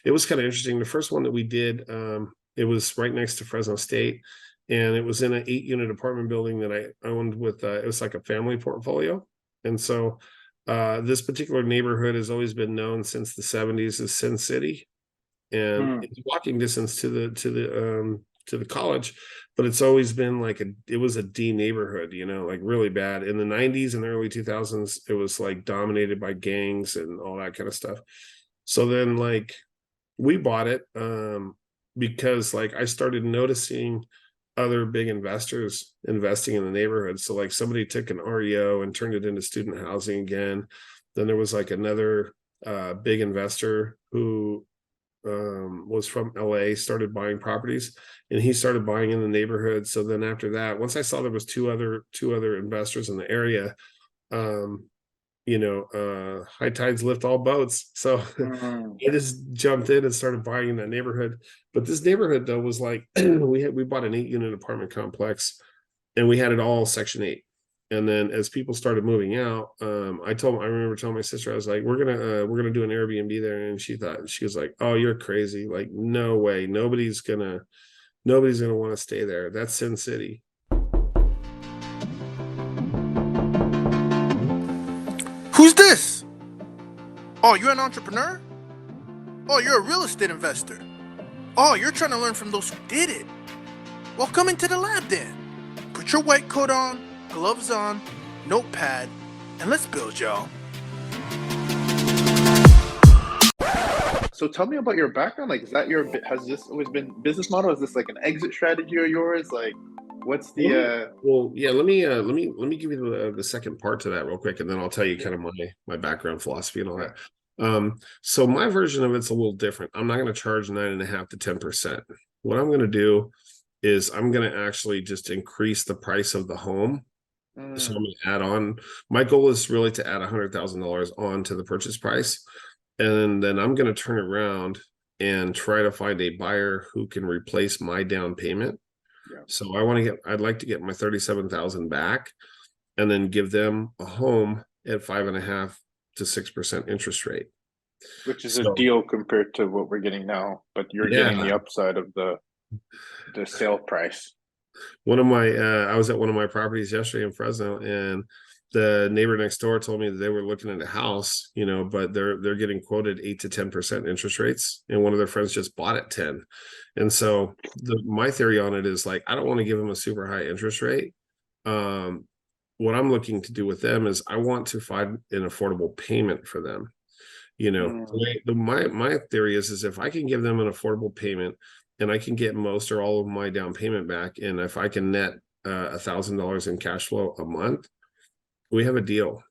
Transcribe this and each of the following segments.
It was kind of interesting. The first one that we did, it was right next to Fresno State, and it was in an 8-unit apartment building that I owned with. It was like a family portfolio, and so this particular neighborhood has always been known since the '70s as Sin City, and Hmm. it's walking distance to the college, but it's always been like it was a D neighborhood, like really bad. In the '90s and early 2000s, it was like dominated by gangs and all that kind of stuff. So then like we bought it because like I started noticing other big investors investing in the neighborhood. So like somebody took an REO and turned it into student housing again. Then there was like another big investor who was from LA, started buying properties, and he started buying in the neighborhood. So then after that, once I saw there was two other investors in the area, um, high tides lift all boats. So Hmm. I just jumped in and started buying in that neighborhood. But this neighborhood though was like we bought an 8-unit apartment complex, and we had it all Section 8. And then as people started moving out, I remember telling my sister, I was like, we're gonna do an Airbnb there, and she was like, oh, you're crazy, like no way, nobody's gonna want to stay there. That's Sin City. Who's this? Oh, you're an entrepreneur? Oh, you're a real estate investor. Oh, you're trying to learn from those who did it. Well, come into the lab then. Put your white coat on, gloves on, notepad, and let's build, y'all. So tell me about your background. Like, is that has this always been business model? Is this like an exit strategy of yours? Like, what's Let me, the well, yeah, let me give you the second part to that real quick, and then I'll tell you kind of my background philosophy and all okay. that. So my version of it's a little different. I'm not going to charge 9.5 to 10%. What I'm going to do is I'm going to actually just increase the price of the home. So I'm Mm, going to add on. My goal is really to add $100,000 on to the purchase price, and then I'm going to turn around and try to find a buyer who can replace my down payment. yeah. So I'd like to get my 37,000 back, and then give them a home at 5.5 to 6% interest rate. Which is a So deal compared to what we're getting now, but you're yeah, getting the upside of the sale price. I was at one of my properties yesterday in Fresno, and the neighbor next door told me that they were looking at a house, but they're getting quoted 8 to 10% interest rates, and one of their friends just bought at 10. And so my theory on it is like I don't want to give them a super high interest rate. Um, what I'm looking to do with them is I want to find an affordable payment for them. Mm, My theory is if I can give them an affordable payment, and I can get most or all of my down payment back, and if I can net $1,000 in cash flow a month, we have a deal.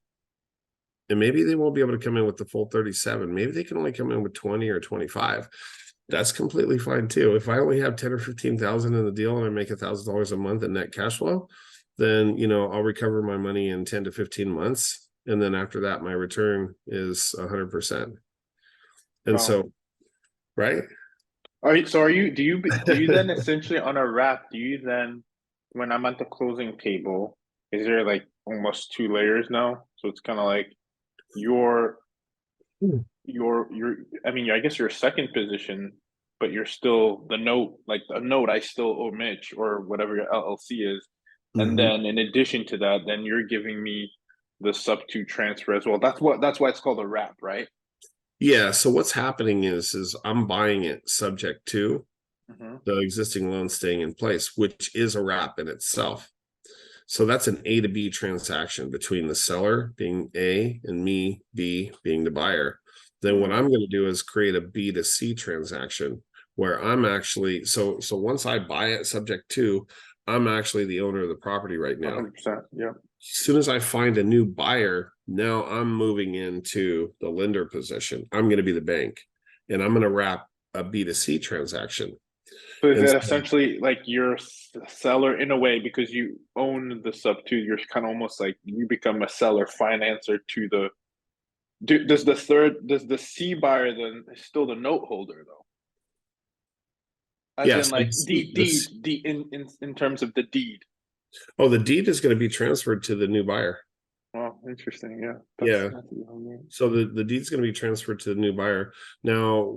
And maybe they won't be able to come in with the full 37. Maybe they can only come in with 20 or 25. That's completely fine too. If I only have 10 or 15,000 in the deal and I make $1,000 a month in net cash flow, then I'll recover my money in 10 to 15 months. And then after that, my return is 100%. And wow. so, right? Are you do you then essentially on a wrap, do you then when I'm at the closing table, is there like almost two layers now? So it's kind of like your your I mean, I guess your second position, but you're still the note, like the note I still owe Mitch or whatever your LLC is. And Mhm. then in addition to that, then you're giving me the sub two transfer as well. That's why it's called a wrap, right? Yeah. So what's happening is I'm buying it subject to Hmm. the existing loan staying in place, which is a wrap in itself. So that's an A to B transaction between the seller being A and me, B, being the buyer. Then what Mm, I'm going to do is create a B to C transaction where I'm actually so once I buy it subject to, I'm actually the owner of the property right now. 100%. Yeah. As soon as I find a new buyer, now I'm moving into the lender position. I'm going to be the bank, and I'm going to wrap a B to C transaction. So is And that so, essentially like you're a seller in a way because you own the sub two? You're kind of almost like you become a seller financer to the. Does the C buyer then still the note holder though? As in yes, like deed in terms of the deed. oh, the deed is going to be transferred to the new buyer. Well, interesting. Yeah, Yeah. that's So the deed's going to be transferred to the new buyer. Now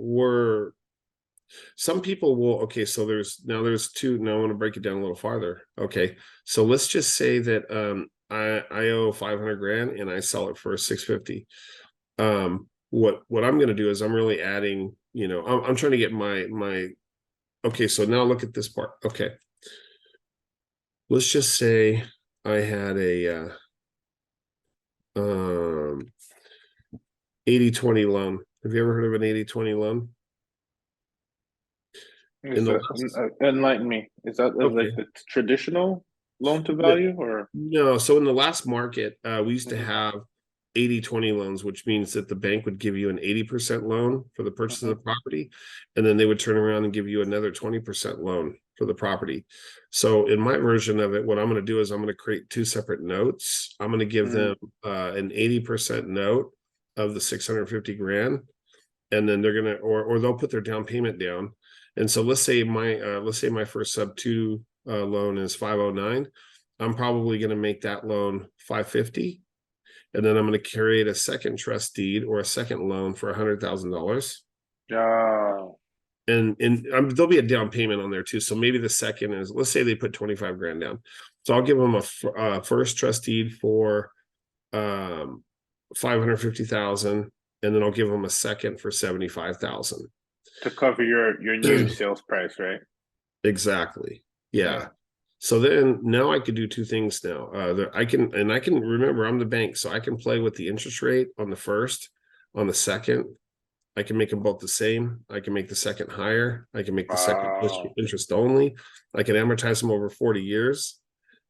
some people will, okay, so there's two. Now I want to break it down a little farther. Okay. So let's just say that I owe 500 grand and I sell it for 650. What I'm going to do is I'm really adding, I'm trying to get my okay, so now look at this part. Okay. Let's just say I had a um 80/20 loan. Have you ever heard of an 80/20 loan? In Is the that last enlighten me? Is that Okay. like the traditional loan to value or? No, so in the last market, we used to Mhm, have 80/20 loans, which means that the bank would give you an 80% loan for the purchase of the mhm, property, and then they would turn around and give you another 20% loan for the property. So in my version of it, what I'm going to do is I'm going to create two separate notes. I'm going to give them an 80% note of the 650 grand, and then they're gonna or they'll put their down payment down. And so let's say my first sub two loan is 509. I'm probably going to make that loan 550, and then I'm going to create a second trust deed or a second loan for $100,000. yeah. And there'll be a down payment on there too. So maybe the second is, let's say they put 25 grand down. So I'll give them a first trust deed for 550,000, and then I'll give them a second for 75,000. To cover your new sales price, right? Exactly. Yeah. Yeah. So then now I could do two things now. I can remember I'm the bank, so I can play with the interest rate on the first, on the second. I can make them both the same. I can make the second higher. I can make the second Wow. interest only. I can amortize them over 40 years.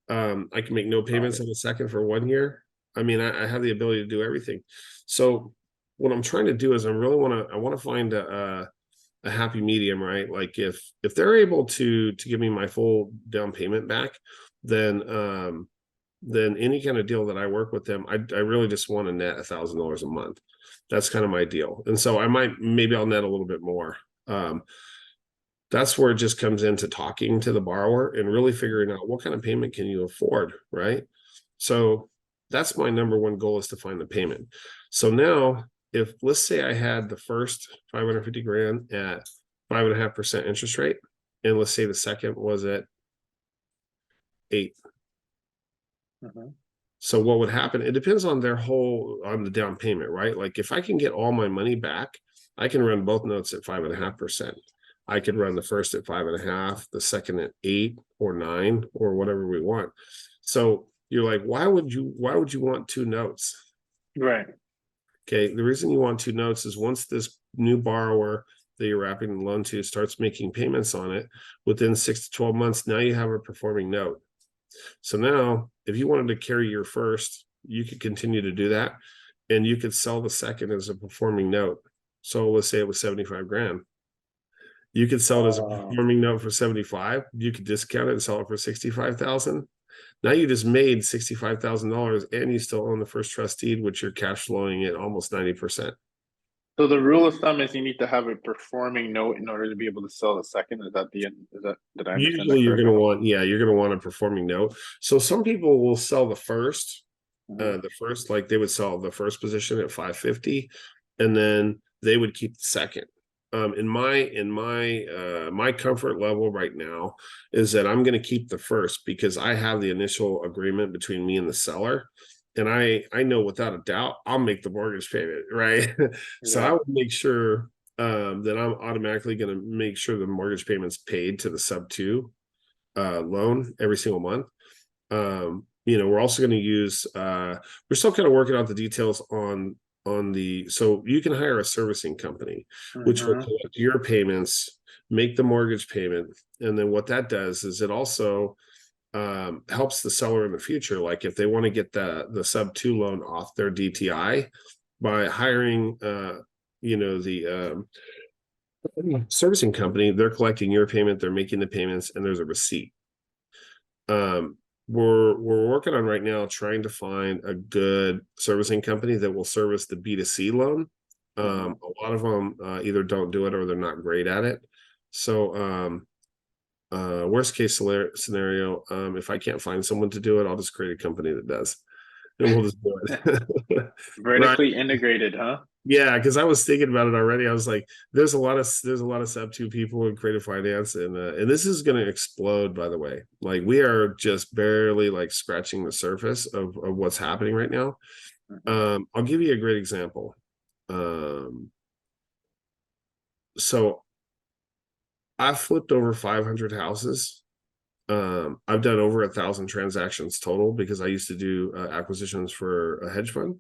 I can make no Wow. payments on the second for 1 year. I mean, I have the ability to do everything. So what I'm trying to do is I want to find a happy medium, right? Like if they're able to give me my full down payment back, then any kind of deal that I work with them, I really just want to net $1,000 a month. That's kind of my deal. And so maybe I'll net a little bit more. That's where it just comes into talking to the borrower and really figuring out what kind of payment can you afford, right? So that's my number one goal, is to find the payment. So now, if let's say I had the first 550 grand at 5.5% interest rate, and let's say the second was at 8. Mhm. So what would happen? It depends on on the down payment, right? Like if I can get all my money back, I can run both notes at 5.5%. I could run the first at 5.5, the second at 8 or 9 or whatever we want. So you're like, why would you want two notes? Right. Okay. The reason you want two notes is once this new borrower that you're wrapping the loan to starts making payments on it within 6 to 12 months, now you have a performing note. So now, if you wanted to carry your first, you could continue to do that, and you could sell the second as a performing note. So let's say it was 75 grand. You could sell it as a performing note for 75. You could discount it and sell it for 65,000. Now you just made $65,000, and you still own the first trust deed, which you're cash flowing at almost 90%. So the rule of thumb is you need to have a performing note in order to be able to sell the second. Is that the end? Did I understand Usually that you're going to correctly? want, yeah, you're going to want a performing note. So some people will sell the first, Mhm. like they would sell the first position at 550, and then they would keep the second. My comfort level right now is that I'm going to keep the first, because I have the initial agreement between me and the seller, and I know without a doubt I'll make the mortgage payment, right? So I Yeah. would make sure that I'm automatically going to make sure the mortgage payment's paid to the sub two loan every single month. We're also going to use we're still kind of working out the details so you can hire a servicing company, which will Mhm. collect your payments, make the mortgage payment, and then what that does is it also helps the seller in the future. Like if they want to get the sub two loan off their DTI by hiring the servicing company, they're collecting your payment, they're making the payments, and there's a receipt. We're working on right now trying to find a good servicing company that will service the B2C loan. Mhm. A lot of them either don't do it or they're not great at it. So worst case scenario, if I can't find someone to do it, I'll just create a company that does. and we'll just do it. Right. Vertically integrated, huh? Yeah, because I was thinking about it already. I was like, there's a lot of sub two people in creative finance, and this is going to explode. By the way, like we are just barely like scratching the surface of what's happening right now. I'll give you a great example. So I've flipped over 500 houses. I've done over 1,000 transactions total because I used to do acquisitions for a hedge fund.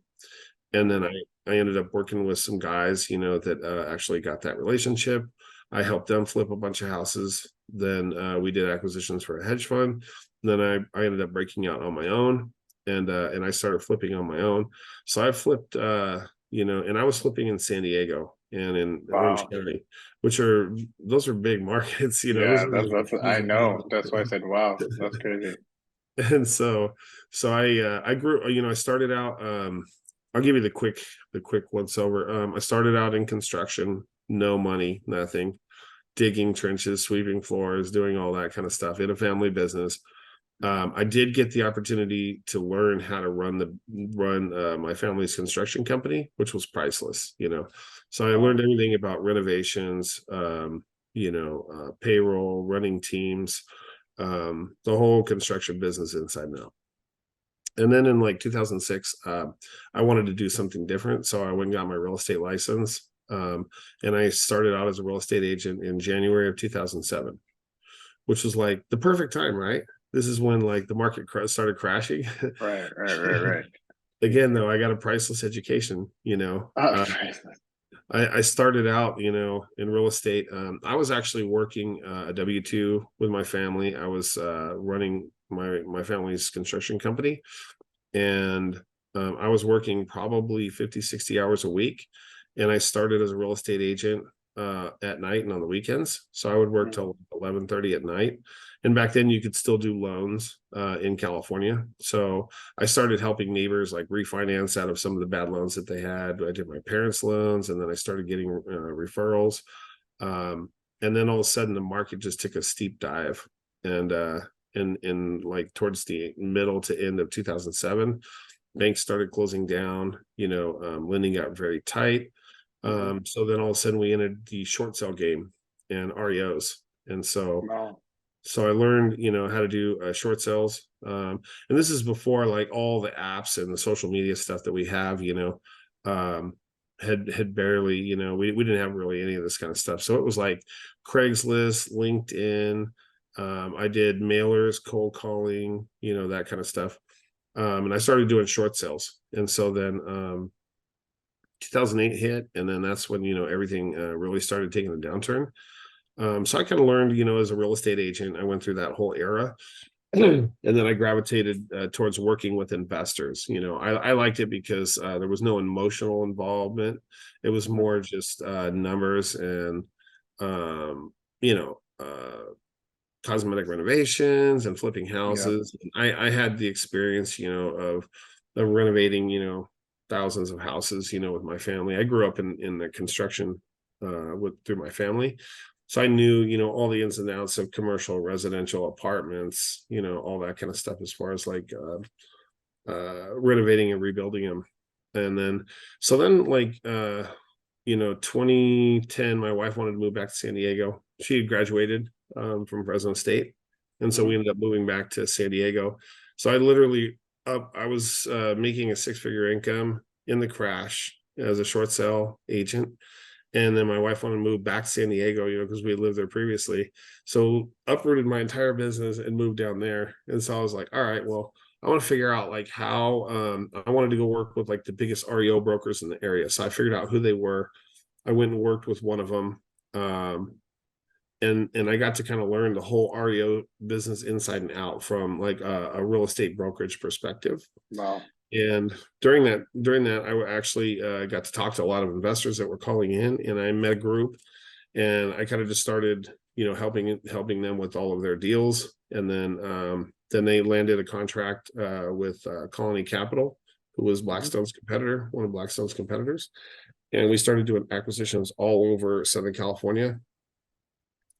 And then I ended up working with some guys, that actually got that relationship. I helped them flip a bunch of houses. Then we did acquisitions for a hedge fund. Then I ended up breaking out on my own, and I started flipping on my own. So I flipped, and I was flipping in San Diego and in Orange Wow. County, those are big markets. Yeah, that's I those are know. big. That's why I said, wow, that's crazy. And so I grew, I started out, I'll give you the quick once over. I started out in construction, no money, nothing, digging trenches, sweeping floors, doing all that kind of stuff in a family business. I did get the opportunity to learn how to run my family's construction company, which was priceless. So I learned everything about renovations, payroll, running teams, the whole construction business inside and out. And then in like 2006, I wanted to do something different. So I went and got my real estate license. And I started out as a real estate agent in January of 2007, which was like the perfect time, right? This is when like the market started crashing. Right. Again, though, I got a priceless education, Priceless. I started out, in real estate. I was actually working a W-2 with my family. I was running my family's construction company, and I was working probably 50, 60 hours a week. And I started as a real estate agent at night and on the weekends. So I would work till 11:30 at night. And back then you could still do loans in California. So I started helping neighbors like refinance out of some of the bad loans that they had. I did my parents' loans, and then I started getting referrals. And then all of a sudden the market just took a steep dive. And in like towards the middle to end of 2007, banks started closing down, lending got very tight. So then all of a sudden we entered the short sale game and REOs. And so I learned, how to do short sales. And this is before like all the apps and the social media stuff that we have, had barely, we didn't have really any of this kind of stuff. So it was like Craigslist, LinkedIn. I did mailers, cold calling, that kind of stuff. And I started doing short sales. And so then 2008 hit, and then that's when everything really started taking a downturn. So I kind of learned, as a real estate agent, I went through that whole era. And then I gravitated towards working with investors. I liked it because there was no emotional involvement. It was more just numbers and cosmetic renovations and flipping houses. Yeah. I had the experience, of renovating, thousands of houses, with my family. I grew up in the construction through my family. So I knew, all the ins and outs of commercial, residential, apartments, all that kind of stuff as far as like renovating and rebuilding them. And then, like, 2010, my wife wanted to move back to San Diego. She had graduated from Fresno State. And so we ended up moving back to San Diego. So I literally, I was making a 6-figure income in the crash as a short sale agent. And then my wife wanted to move back to San Diego, because we had lived there previously. So uprooted my entire business and moved down there. And so I was like, all right, well, I want to figure out like how I wanted to go work with like the biggest REO brokers in the area. So I figured out who they were. I went and worked with one of them. And I got to kind of learn the whole REO business inside and out from like a real estate brokerage perspective. Wow. And during that, I actually got to talk to a lot of investors that were calling in, and I met a group, and I kind of just started, helping them with all of their deals. And then they landed a contract with Colony Capital, who was Blackstone's competitor, one of Blackstone's competitors. And we started doing acquisitions all over Southern California.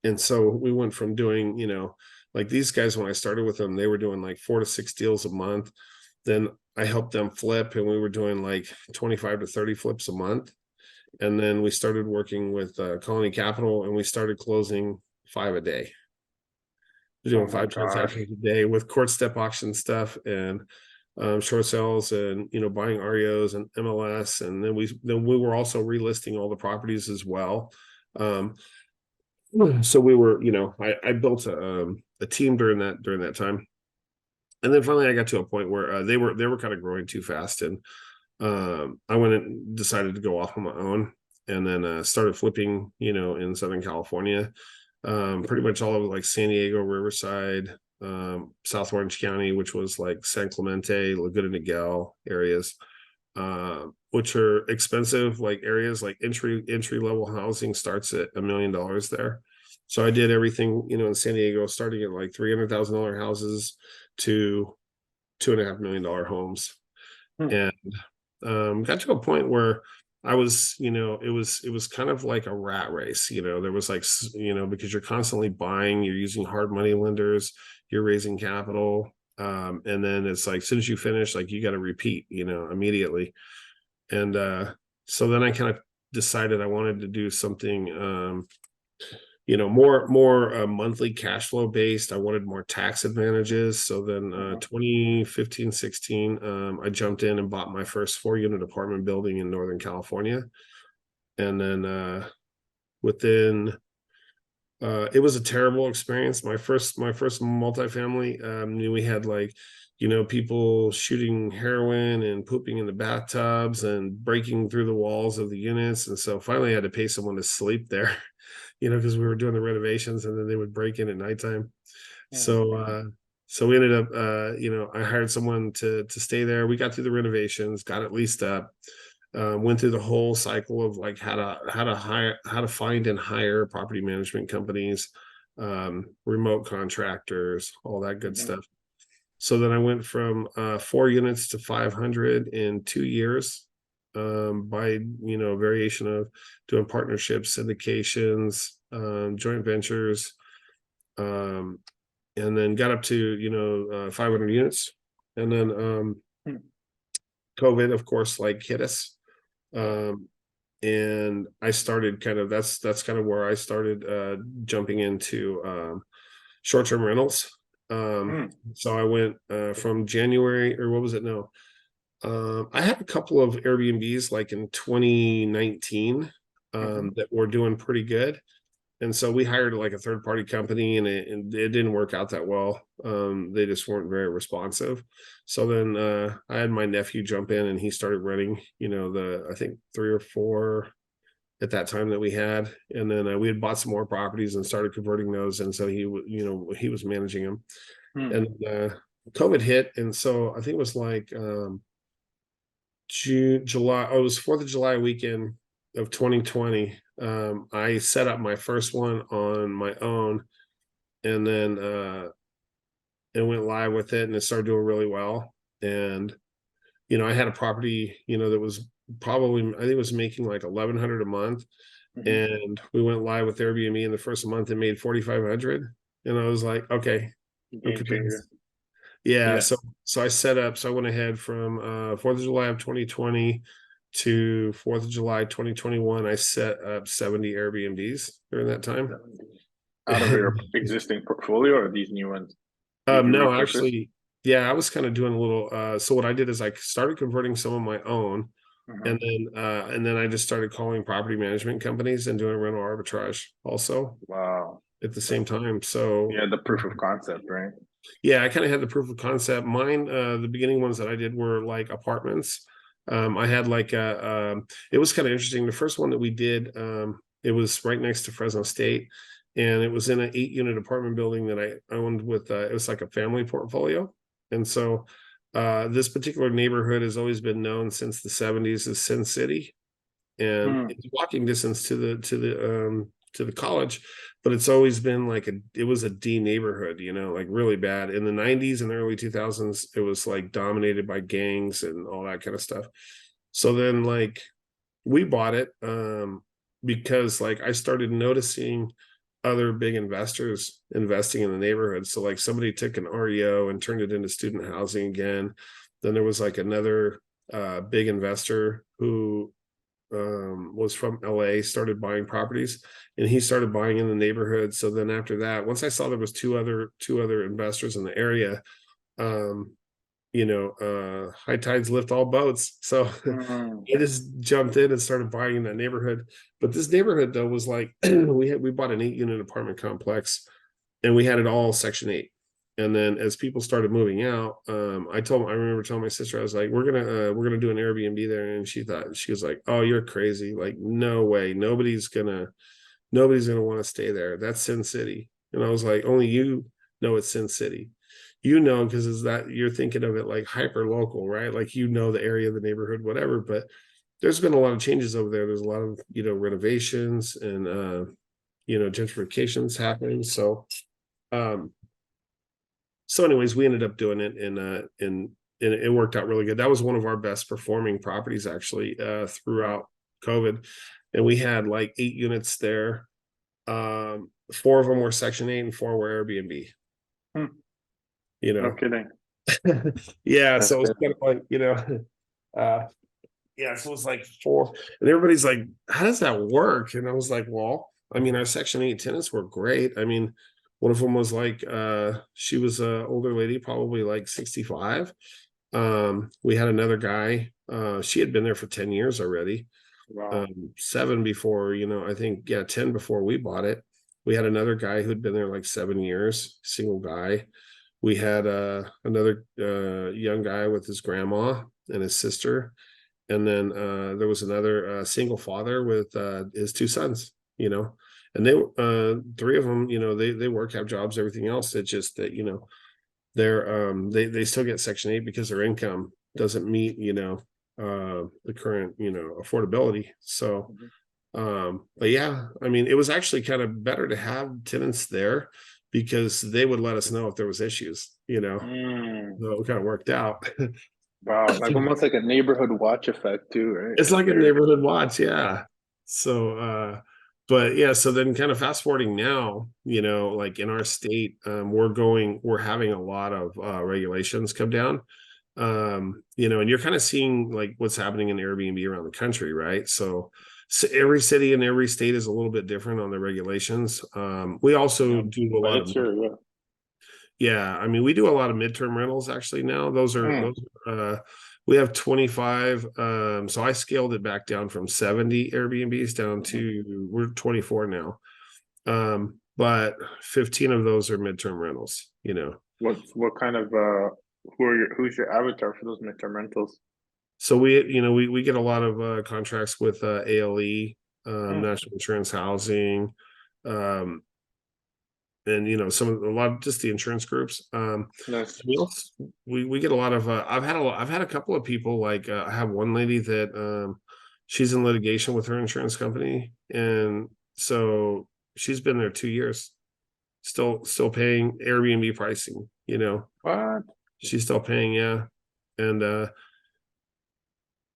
And so we went from doing, like these guys, when I started with them, they were doing like 4 to 6 deals a month. then I helped them flip, and we were doing like 25 to 30 flips a month. And then we started working with Colony Capital, and we started closing 5 a day. We're Oh doing my 5 gosh. transactions a day with court step auction stuff and short sales, and buying REOs and MLS. And then we were also relisting all the properties as well. So we were, I built a team during that time. And then finally I got to a point where they were kind of growing too fast, and I went and decided to go off on my own, and then started flipping, in Southern California, pretty much all over like San Diego, Riverside, South Orange County, which was like San Clemente, Laguna Niguel areas, which are expensive, like areas like entry level housing starts at $1 million there. So I did everything, in San Diego, starting at like $300,000 houses to $2.5 million homes. And got to a point where I was, it was kind of like a rat race. There was like, because you're constantly buying, you're using hard money lenders, you're raising capital, and then it's like, as soon as you finish, like you got to repeat, immediately. And so then I kind of decided I wanted to do something more monthly cash flow based. I wanted more tax advantages. So then 2015, 16, I jumped in and bought my first 4-unit apartment building in Northern California. And then within it was a terrible experience. My first multifamily, we had like, people shooting heroin and pooping in the bathtubs and breaking through the walls of the units. And so finally I had to pay someone to sleep there, because we were doing the renovations, and then they would break in at nighttime. So we ended up, I hired someone to stay there. We got through the renovations, got it leased up, went through the whole cycle of like how to find and hire property management companies, remote contractors, all that good stuff. So then I went from 4 units to 500 in 2 years, by variation of doing partnerships, syndications, joint ventures, and then got up to 500 units. And then COVID, of course, like hit us, and I started that's kind of where I started jumping into short-term rentals. So I went from January, or what was it? No, I had a couple of Airbnbs like in 2019 that were doing pretty good. And so we hired like a third-party company, and it didn't work out that well. They just weren't very responsive. So then I had my nephew jump in, and he started renting, I think 3 or 4 at that time that we had. And then we had bought some more properties and started converting those. And so he was managing them. And COVID hit. And so I think it was like July. Oh, it was 4th of July weekend of 2020. I set up my first one on my own, and then it went live with it, and it started doing really well. And I had a property, that was probably, I think it was making like $1,100 a month, and we went live with Airbnb in the first month and made $4,500, and I was like, okay, yeah. So I set up. So I went ahead from 4th of July of 2020 to 4th of July 2021. I set up 70 Airbnbs during that time. Out of your existing portfolio, or these new ones? No, actually, yeah, I was kind of doing a little. So what I did is I started converting some of my own, and then I just started calling property management companies and doing rental arbitrage also. Wow. At the same time. So yeah, the proof of concept, right? Yeah, I kind of had the proof of concept. Mine, the beginning ones that I did were like apartments. I had like it was kind of interesting. The first one that we did, it was right next to Fresno State, and it was in an 8-unit apartment building that I owned with, it was like a family portfolio. And so this particular neighborhood has always been known since the 70s as Sin City, and it's walking distance to the college, but it's always been like it was a D neighborhood, like really bad. In the 90s and the early 2000s, it was like dominated by gangs and all that kind of stuff. So then like we bought it because like I started noticing other big investors investing in the neighborhood. So like somebody took an REO and turned it into student housing again. Then there was like another big investor who was from LA, started buying properties, and he started buying in the neighborhood. So then after that, once I saw there was two other investors in the area, high tides lift all boats. So I just jumped in and started buying in that neighborhood. But this neighborhood though was like we bought an 8-unit apartment complex, and we had it all Section 8. And then as people started moving out, I remember telling my sister, I was like, we're gonna do an Airbnb there. And she was like, oh, you're crazy. Like, no way. Nobody's gonna want to stay there. That's Sin City. And I was like, only you know it's Sin City. Because is that you're thinking of it like hyper local, right? Like, the area, the neighborhood, whatever. But there's been a lot of changes over there. There's a lot of, renovations and, gentrifications happening. So anyways, we ended up doing it, and it worked out really good. That was one of our best performing properties actually throughout COVID. And we had like 8 units there. 4 of them were Section 8 and 4 were Airbnb. No kidding. Yeah. That's So it was good. kind of like, yeah, so it was like 4, and everybody's like, how does that work? And I was like, well, I mean, our Section 8 tenants were great. I mean, one of them was like, she was an older lady, probably like 65. We had another guy, she had been there for 10 years already. Wow. 7 before, I think, 10 before we bought it. We had another guy who'd been there like 7 years, single guy. We had another young guy with his grandma and his sister. And then there was another single father with his 2 sons, and they 3 of them, they work, have jobs, everything else. It's just that, they're they still get Section 8 because their income doesn't meet, the current, affordability. So but yeah, I mean, it was actually kind of better to have tenants there because they would let us know if there was issues, so it kind of worked out. Wow, like almost like a neighborhood watch effect too, right? It's like a neighborhood watch, yeah. So but yeah, so then kind of fast forwarding now, like in our state, we're having a lot of regulations come down. And you're kind of seeing like what's happening in Airbnb around the country, right? So every city and every state is a little bit different on the regulations. We also do a lot of I mean, we do a lot of midterm rentals actually now. Those are we have 25. So I scaled it back down from 70 Airbnbs down to we're 24 now. But 15 of those are midterm rentals, What kind of who's your avatar for those midterm rentals? So we get a lot of contracts with ALE, National Insurance Housing, and a lot of just the insurance groups. Nice. We get a lot of I've had a couple of people, like I have one lady that she's in litigation with her insurance company, and so she's been there 2 years, still paying Airbnb pricing. What? She's still paying, yeah. And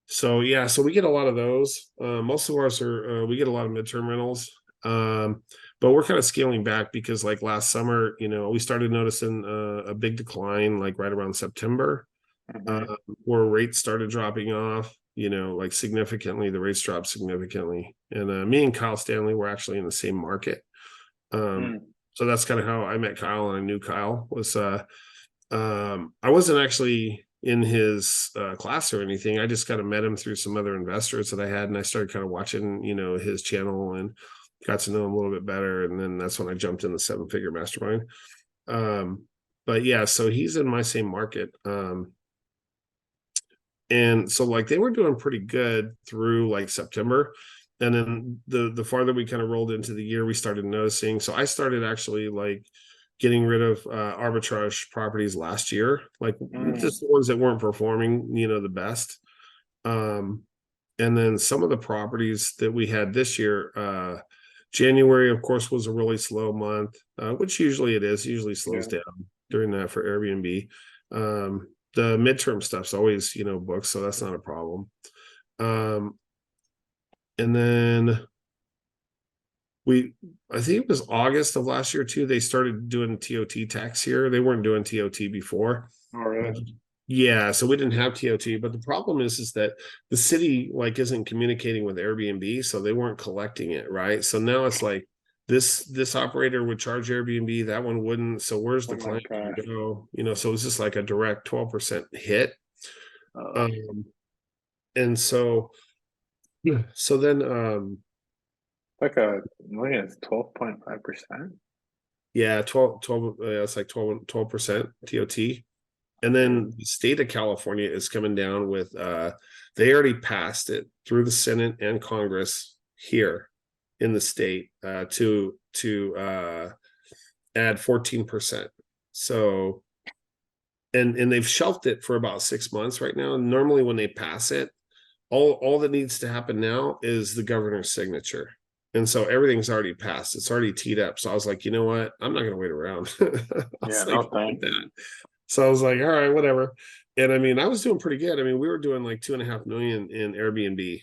so yeah, so we get a lot of those. Most of ours are we get a lot of midterm rentals. But we're kind of scaling back because like last summer, we started noticing a big decline like right around September, where rates started dropping off, like significantly. The rates dropped significantly. And me and Kyle Stanley were actually in the same market. So that's kind of how I met Kyle, and I knew Kyle was I wasn't actually in his class or anything. I just kind of met him through some other investors that I had, and I started kind of watching, his channel and got to know him a little bit better. And then that's when I jumped in the 7-figure mastermind. But yeah, so he's in my same market. And so like they were doing pretty good through like September. And then the farther we kind of rolled into the year, we started noticing. So I started actually like getting rid of arbitrage properties last year, like just the ones that weren't performing, the best. And then some of the properties that we had this year, January, of course, was a really slow month, which usually it is. Usually slows down during that for Airbnb. The midterm stuff's always, booked, so that's not a problem. And then I think it was August of last year too, they started doing TOT tax here. They weren't doing TOT before. All right. Yeah, so we didn't have TOT, but the problem is that the city like isn't communicating with Airbnb, so they weren't collecting it, right? So now it's like this operator would charge Airbnb, that one wouldn't. So where's Oh the my client gonna gosh. go? So it's just like a direct 12% hit. Uh, Um, and so yeah, so then like a million is 12.5%. yeah, 12, it's like 12% TOT. And then the state of California is coming down with they already passed it through the Senate and Congress here in the state to add 14%. So and they've shelved it for about 6 months right now. Normally when they pass it, all that needs to happen now is the governor's signature. And so everything's already passed. It's already teed up. So I was like, you know what? I'm not gonna wait around. I Yeah, was like, no thanks. that. So I was like, all right, whatever. And I mean, I was doing pretty good. I mean, we were doing like 2.5 million in Airbnb,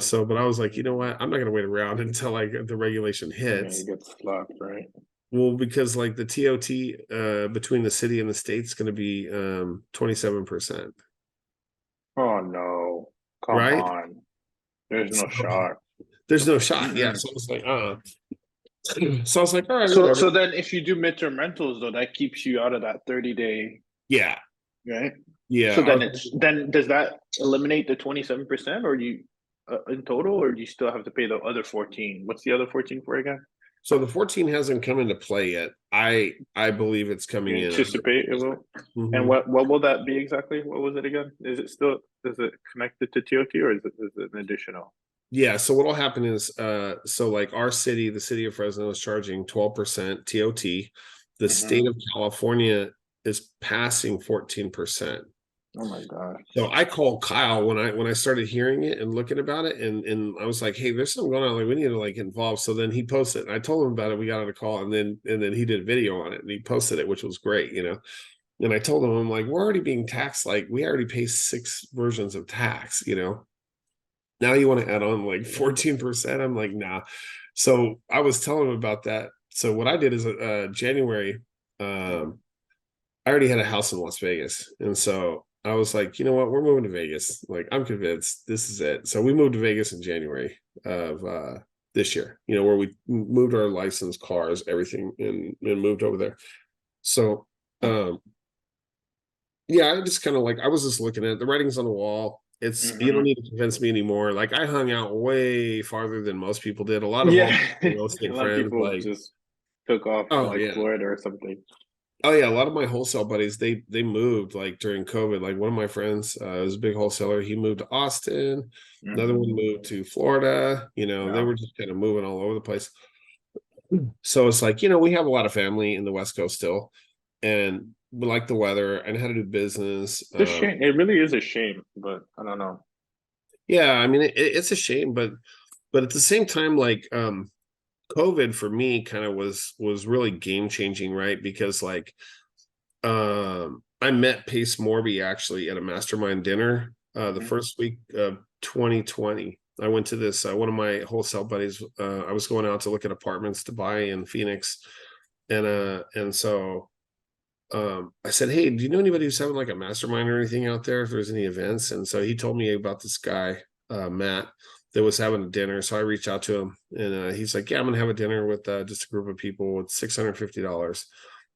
so but I was like, you know what? I'm not gonna wait around until like the regulation Yeah, you hits. get slapped, right? Well, because like the TOT between the city and the state's gonna be 27%, Oh no. Come right? on. There's no So shot. there's no shot. Yeah. Mm-mm. So I was like, so I was like, all right, So whatever. so then if you do midterm rentals though, that keeps you out of that 30-day, Yeah. right? Yeah. So then does that eliminate the 27% or do you in total, or do you still have to pay the other 14? What's the other 14 for again? So the 14 hasn't come into play yet. I believe it's You coming in. anticipate it will? And Mhm. what will that be exactly? What was it again? Is it connected to TOT or is it an additional? Yeah, so what'll happen is so like our city, the city of Fresno is charging 12% TOT. The Hmm. state of California is passing 14%. Oh my gosh. So I called Kyle when I started hearing it and looking about it, and I was like, hey, there's something going on. Like we need to like get involved. So then he posted, and I told him about it. We got on a call, and then he did a video on it and he posted it, which was great. And I told him, I'm like, we're already being taxed, like we already pay 6 versions of tax. Now you want to add on like 14%. I'm like, nah. So I was telling him about that. So what I did is January, I already had a house in Las Vegas. And so I was like, you know what, we're moving to Vegas. Like I'm convinced this is it. So we moved to Vegas in January of this year, where we moved our license, cars, everything, and moved over there. So yeah, I just kind of like I was just looking at it. The writing's on the wall. It's you don't Hmm. need to convince me anymore. Like I hung out way farther than most people did. A lot of all Yeah. my real A estate lot of friends, people like, just took off to oh like yeah, Florida or something. oh yeah, a lot of my wholesale buddies they moved like during COVID. Like one of my friends was a big wholesaler. He moved to Austin. Another one Hmm. moved to Florida. They Yeah. were just kind of moving all over the place. So it's like we have a lot of family in the West Coast still, and we like the weather and how to do business. It's a shame. It really is a shame, but I don't know. Yeah, I mean it's a shame, but at the same time, like COVID for me kind of was really game changing, right? Because like I met Pace Morby actually at a mastermind dinner the Hmm. first week of 2020. I went to this one of my wholesale buddies. I was going out to look at apartments to buy in Phoenix, and so I said, hey, do you know anybody who's having like a mastermind or anything out there? If there's any events, and so he told me about this guy, Matt, that was having a dinner. So I reached out to him, and he's like, yeah, I'm gonna have a dinner with just a group of people with $650.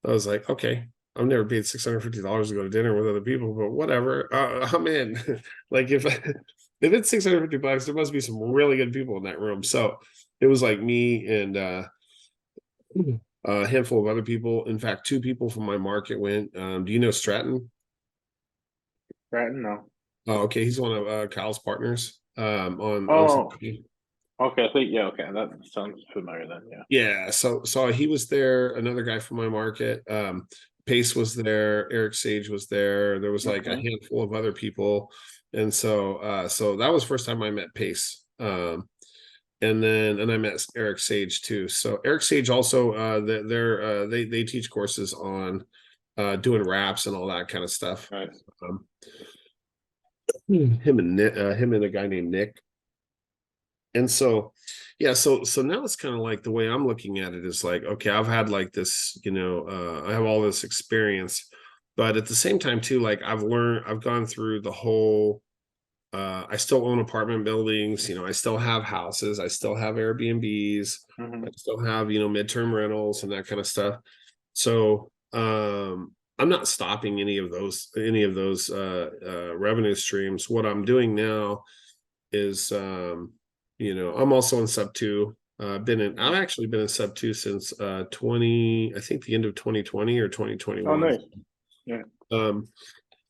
I was like, okay, I've never paid $650 to go to dinner with other people, but whatever, I'm in. Like if it's $650, there must be some really good people in that room. So it was like me and a handful of other people. In fact, two people from my market went. Do you know Stratton? Right? No. Oh, okay. He's one of Kyle's partners on Oh, syndication. okay. I think, yeah, okay. That sounds familiar then. Yeah. Yeah. So he was there. Another guy from my market. Pace was there. Eric Sage was there. There was like a Okay. handful of other people, and so that was the first time I met Pace. And I met Eric Sage too. So Eric Sage also they teach courses on doing raps and all that kind of stuff. Nice. Um, him and a guy named Nick. And so yeah, so now it's kind of like the way I'm looking at it is like, okay, I've had like this, I have all this experience, But at the same time too, like I've gone through the whole, I still own apartment buildings, I still have houses, I still have Airbnbs, I still have, midterm rentals and that kind of stuff. So I'm not stopping any of those revenue streams. What I'm doing now is I'm also in sub two. I've actually been in sub two since 20, I think the end of 2020 or 2021. Oh, nice. Yeah.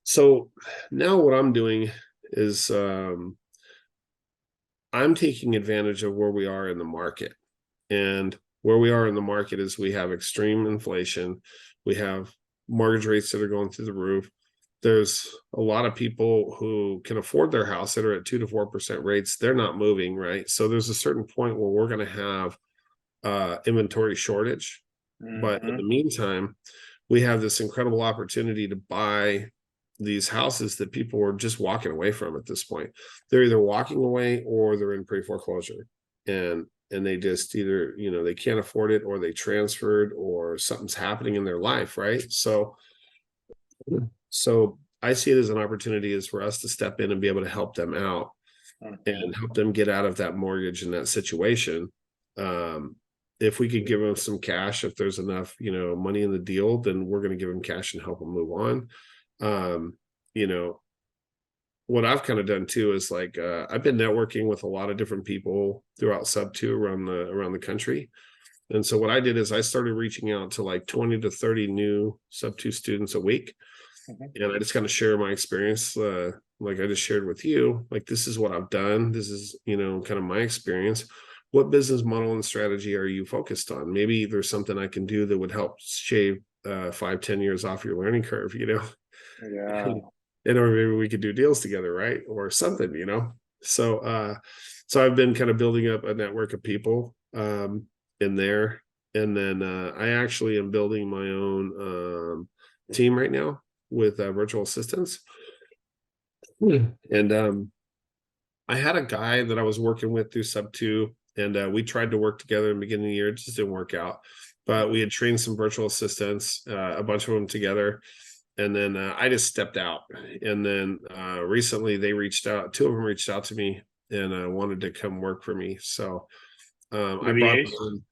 So now what I'm doing is I'm taking advantage of where we are in the market. And where we are in the market is we have extreme inflation. We have mortgage rates that are going through the roof. There's a lot of people who can afford their house that are at 2 to 4% rates. They're not moving, right? So there's a certain point where we're going to have inventory shortage. But in the meantime, we have this incredible opportunity to buy these houses that people are just walking away from at this point. They're either walking away or they're in pre-foreclosure. And they just either, they can't afford it, or they transferred, or something's happening in their life, right? So I see it as an opportunity is for us to step in and be able to help them out and help them get out of that mortgage and that situation. If we could give them some cash, if there's enough, money in the deal, then we're going to give them cash and help them move on. What I've kind of done too is like I've been networking with a lot of different people throughout sub two around the country. And so what I did is I started reaching out to like 20 to 30 new sub two students a week. And I just kind of share my experience, like I just shared with you, like this is what I've done. This is, kind of my experience. What business model and strategy are you focused on? Maybe there's something I can do that would help shave 5-10 years off your learning curve, Yeah. or maybe we could do deals together, right? Or something, So I've been kind of building up a network of people in there. And then I actually am building my own team right now with virtual assistants. And I had a guy that I was working with through sub two, and we tried to work together in the beginning of the year. It just didn't work out. But we had trained some virtual assistants, a bunch of them together. And then I just stepped out. And then recently they reached out, 2 of them reached out to me and wanted to come work for me. So I brought VAs? on,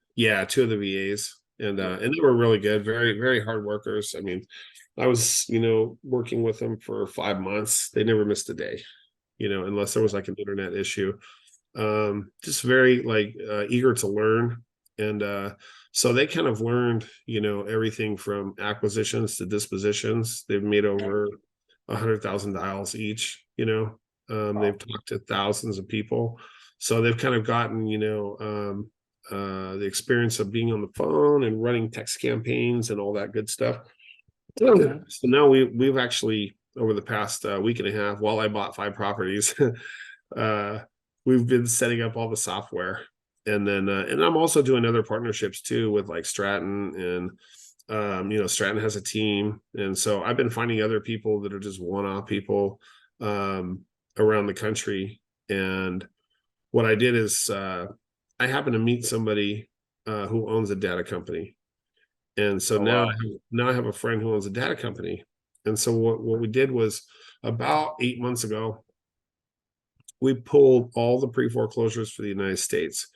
2 of the VAs, and they were really good, very, very hard workers. I mean, I was, working with them for 5 months. They never missed a day, unless there was like an internet issue. Just very like eager to learn. And so they kind of learned, everything from acquisitions to dispositions. They've made over 100,000 dials each, they've talked to thousands of people. So they've kind of gotten, the experience of being on the phone and running text campaigns and all that good stuff. So now we've actually, over the past week and a half, while I bought 5 properties, we've been setting up all the software. And then and I'm also doing other partnerships too with like Stratton, and Stratton has a team. And so I've been finding other people that are just one-off people around the country. And what I did is I happened to meet somebody who owns a data company. And so now I have a friend who owns a data company. And so what we did was about 8 months ago, we pulled all the pre-foreclosures for the United States.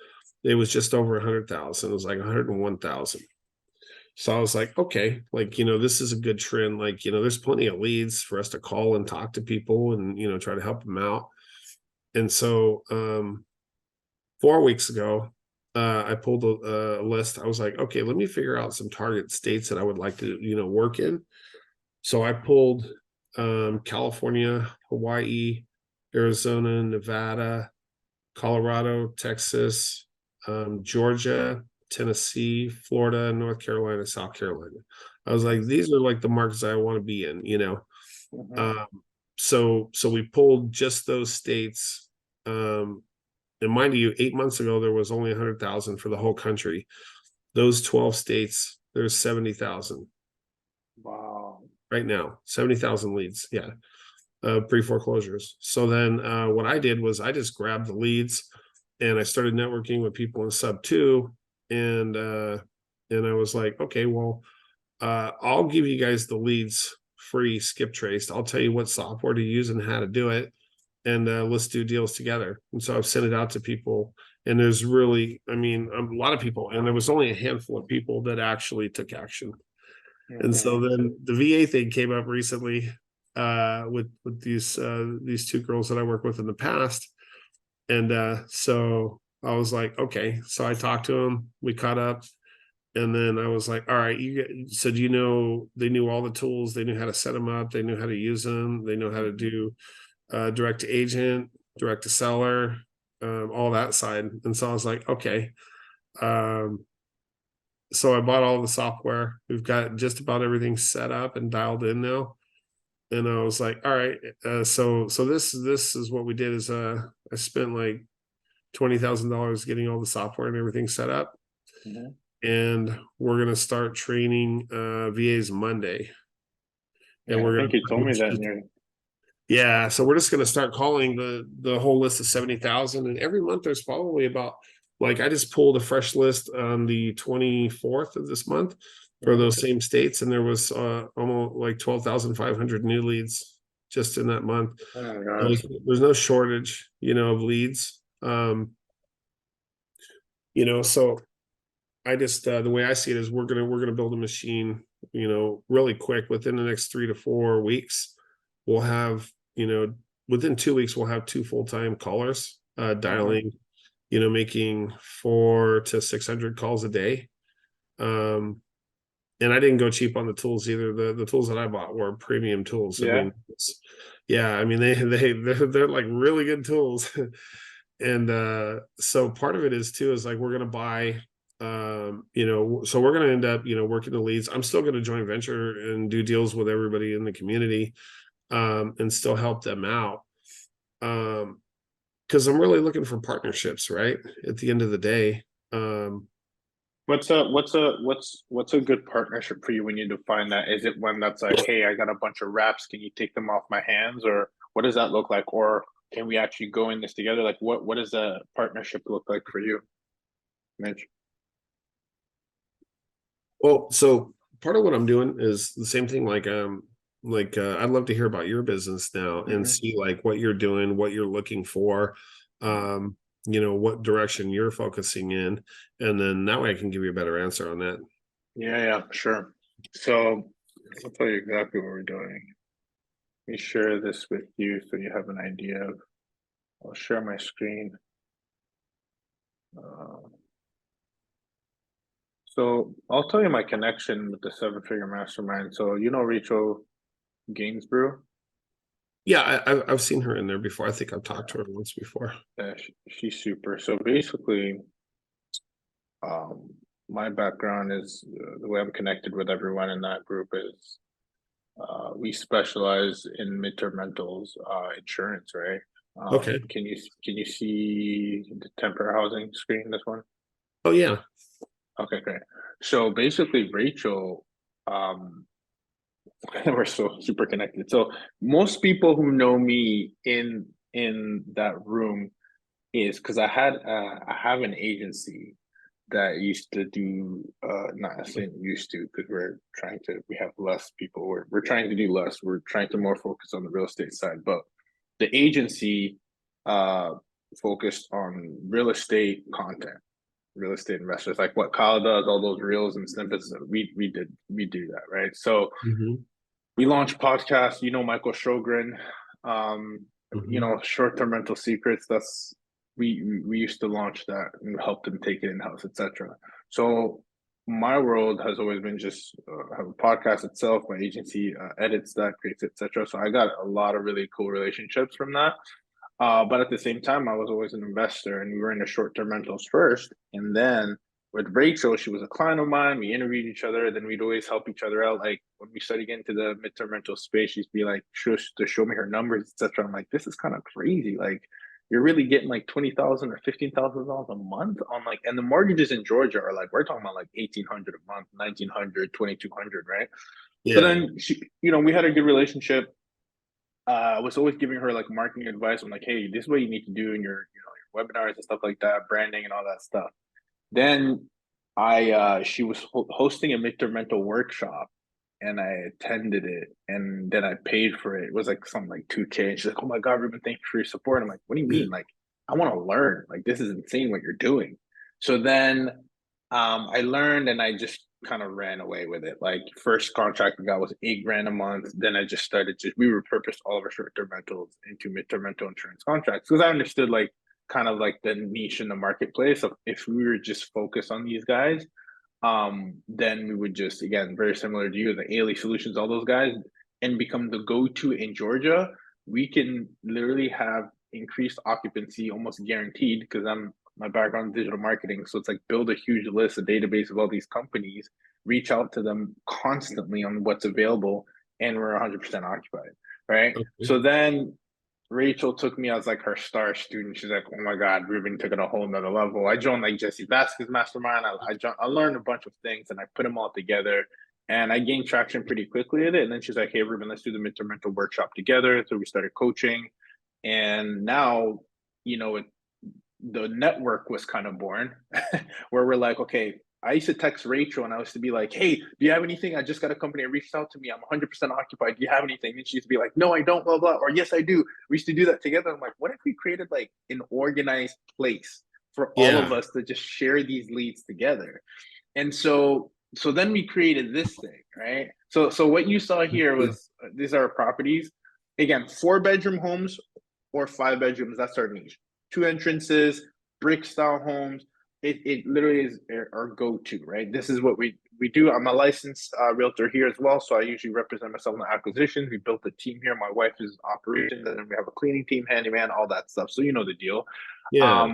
It was just over 100,000. It was like 101,000. So I was like, okay, like, this is a good trend. Like, there's plenty of leads for us to call and talk to people and, try to help them out. And so 4 weeks ago, I pulled a list. I was like, okay, let me figure out some target states that I would like to, work in. So I pulled California, Hawaii, Arizona, Nevada, Colorado, Texas, Georgia, Tennessee, Florida, North Carolina, South Carolina. I was like, these are like the markets I want to be in, So we pulled just those states. And mind you, 8 months ago, there was only 100,000 for the whole country. Those 12 states, there's 70,000. Wow. Right now, 70,000 leads. Yeah. Pre-foreclosures. So then what I did was I just grabbed the leads and I started networking with people in sub 2. And I was like, okay, well, I'll give you guys the leads free skip traced. I'll tell you what software to use and how to do it, and let's do deals together. And so I've sent it out to people, and there's really, I mean, a lot of people, and there was only a handful of people that actually took action. And so then the VA thing came up recently with these two girls that I worked with in the past. And so I was like, okay. So I talked to them, we caught up, and then I was like, all right, so do you know, they knew all the tools, they knew how to set them up, they knew how to use them, they know how to do direct to agent, direct to seller, all that side. And so I was like, okay. So I bought all the software. We've got just about everything set up and dialed in now. And I was like, all right, so this is what we did is I spent like $20,000 getting all the software and everything set up. And we're gonna start training VAs Monday. And I think you told me that. Yeah, so we're just gonna start calling the whole list of 70,000, and every month there's probably about, like, I just pulled a fresh list on the 24th of this month for those same states, and there was almost like 12,500 new leads just in that month. There's no shortage, of leads. So I just the way I see it is we're gonna build a machine, really quick. Within the next 3 to 4 weeks, we'll have, within 2 weeks, we'll have 2 full-time callers dialing, making 400 to 600 calls a day. And I didn't go cheap on the tools either. The tools that I bought were premium tools. I mean, they're like really good tools. And so part of it is too, is like, we're going to buy, so we're going to end up, working the leads. I'm still going to joint venture and do deals with everybody in the community, and still help them out. Because I'm really looking for partnerships, right? At the end of the day. What's a good partnership for you when you define that? Is it one that's like, hey, I got a bunch of reps, can you take them off my hands? Or what does that look like? Or can we actually go in this together? Like, what does a partnership look like for you, Mitch? Well, so part of what I'm doing is the same thing. I'd love to hear about your business now and see like what you're doing, what you're looking for, what direction you're focusing in, and then that way I can give you a better answer on that. Yeah, sure. So I'll tell you exactly what we're doing. Let me share this with you so you have an idea of. I'll share my screen. So I'll tell you my connection with the 7-figure mastermind. So Rachel Gainsborough? Yeah, I've seen her in there before. I think I've talked to her once before. Yeah, she's super. So basically, my background is the way I'm connected with everyone in that group is we specialize in midterm rentals insurance, right? Okay. Can you see the temporary housing screen? This one? Oh yeah. Okay, great. So basically, Rachel, we're so super connected. So most people who know me in that room is because I have an agency that used to do not necessarily used to, because we have less people. We're trying to do less. We're trying to more focus on the real estate side. But the agency focused on real estate content, real estate investors, like what Kyle does, all those reels and snippets. We do that, right? So we launched podcasts, Michael Sjogren, short-term rental secrets. That's we used to launch that and help them take it in-house, etc. So my world has always been just have a podcast itself. My agency edits that, creates it, etc. So I got a lot of really cool relationships from that. But at the same time, I was always an investor, and we were in the short-term rentals first. And then with Rachel, she was a client of mine. We interviewed each other. Then we'd always help each other out. Like when we started getting into the midterm rental space, she'd be like, show me her numbers, etc. I'm like, this is kind of crazy. Like you're really getting like $20,000 or $15,000 a month on like, and the mortgages in Georgia are like, we're talking about like 1,800 a month, 1,900, 2,200, right? Yeah. So then she, we had a good relationship. I was always giving her like marketing advice. I'm like, hey, this is what you need to do in your webinars and stuff like that, branding and all that stuff. Then she was hosting a midterm rental workshop and I attended it, and then I paid for it. It was like something like 2K. And she's like, "Oh my God, Ruben, thank you for your support." I'm like, "What do you mean? Like, I want to learn. Like, this is insane what you're doing." So then I learned, and I just kind of ran away with it. Like, first contract I got was 8 grand a month. Then I just started we repurposed all of our short-term rentals into mid-term rental insurance contracts because I understood like kind of like the niche in the marketplace of if we were just focused on these guys, then we would just, again, very similar to you, the Ailey Solutions, all those guys, and become the go-to in Georgia. We can literally have increased occupancy almost guaranteed because my background in digital marketing. So it's like build a huge list, a database of all these companies, reach out to them constantly on what's available, and we're 100% occupied, right? Okay. So then Rachel took me as like her star student. She's like, "Oh my God, Ruben took it a whole nother level." I joined like Jesse Vasquez Mastermind. I learned a bunch of things and I put them all together and I gained traction pretty quickly with it. And then she's like, "Hey, Ruben, let's do the midterm mental workshop together." So we started coaching. And now, the network was kind of born where we're like, okay, I used to text Rachel and I used to be like, "Hey, do you have anything? I just got a company that reached out to me. I'm 100% occupied. Do you have anything?" And she used to be like, "No, I don't, blah, blah." Or, "Yes, I do." We used to do that together. I'm like, what if we created like an organized place for all of Yeah. us to just share these leads together? And so then we created this thing, right? So what you saw here was these are our properties. Again, 4-bedroom homes or 5 bedrooms. That's our niche. 2 entrances, brick style homes. It literally is our go-to, right? This is what we do. I'm a licensed realtor here as well, so I usually represent myself in the acquisitions. We built a team here. My wife is operations, and then we have a cleaning team, handyman, all that stuff. So you know the deal. Yeah.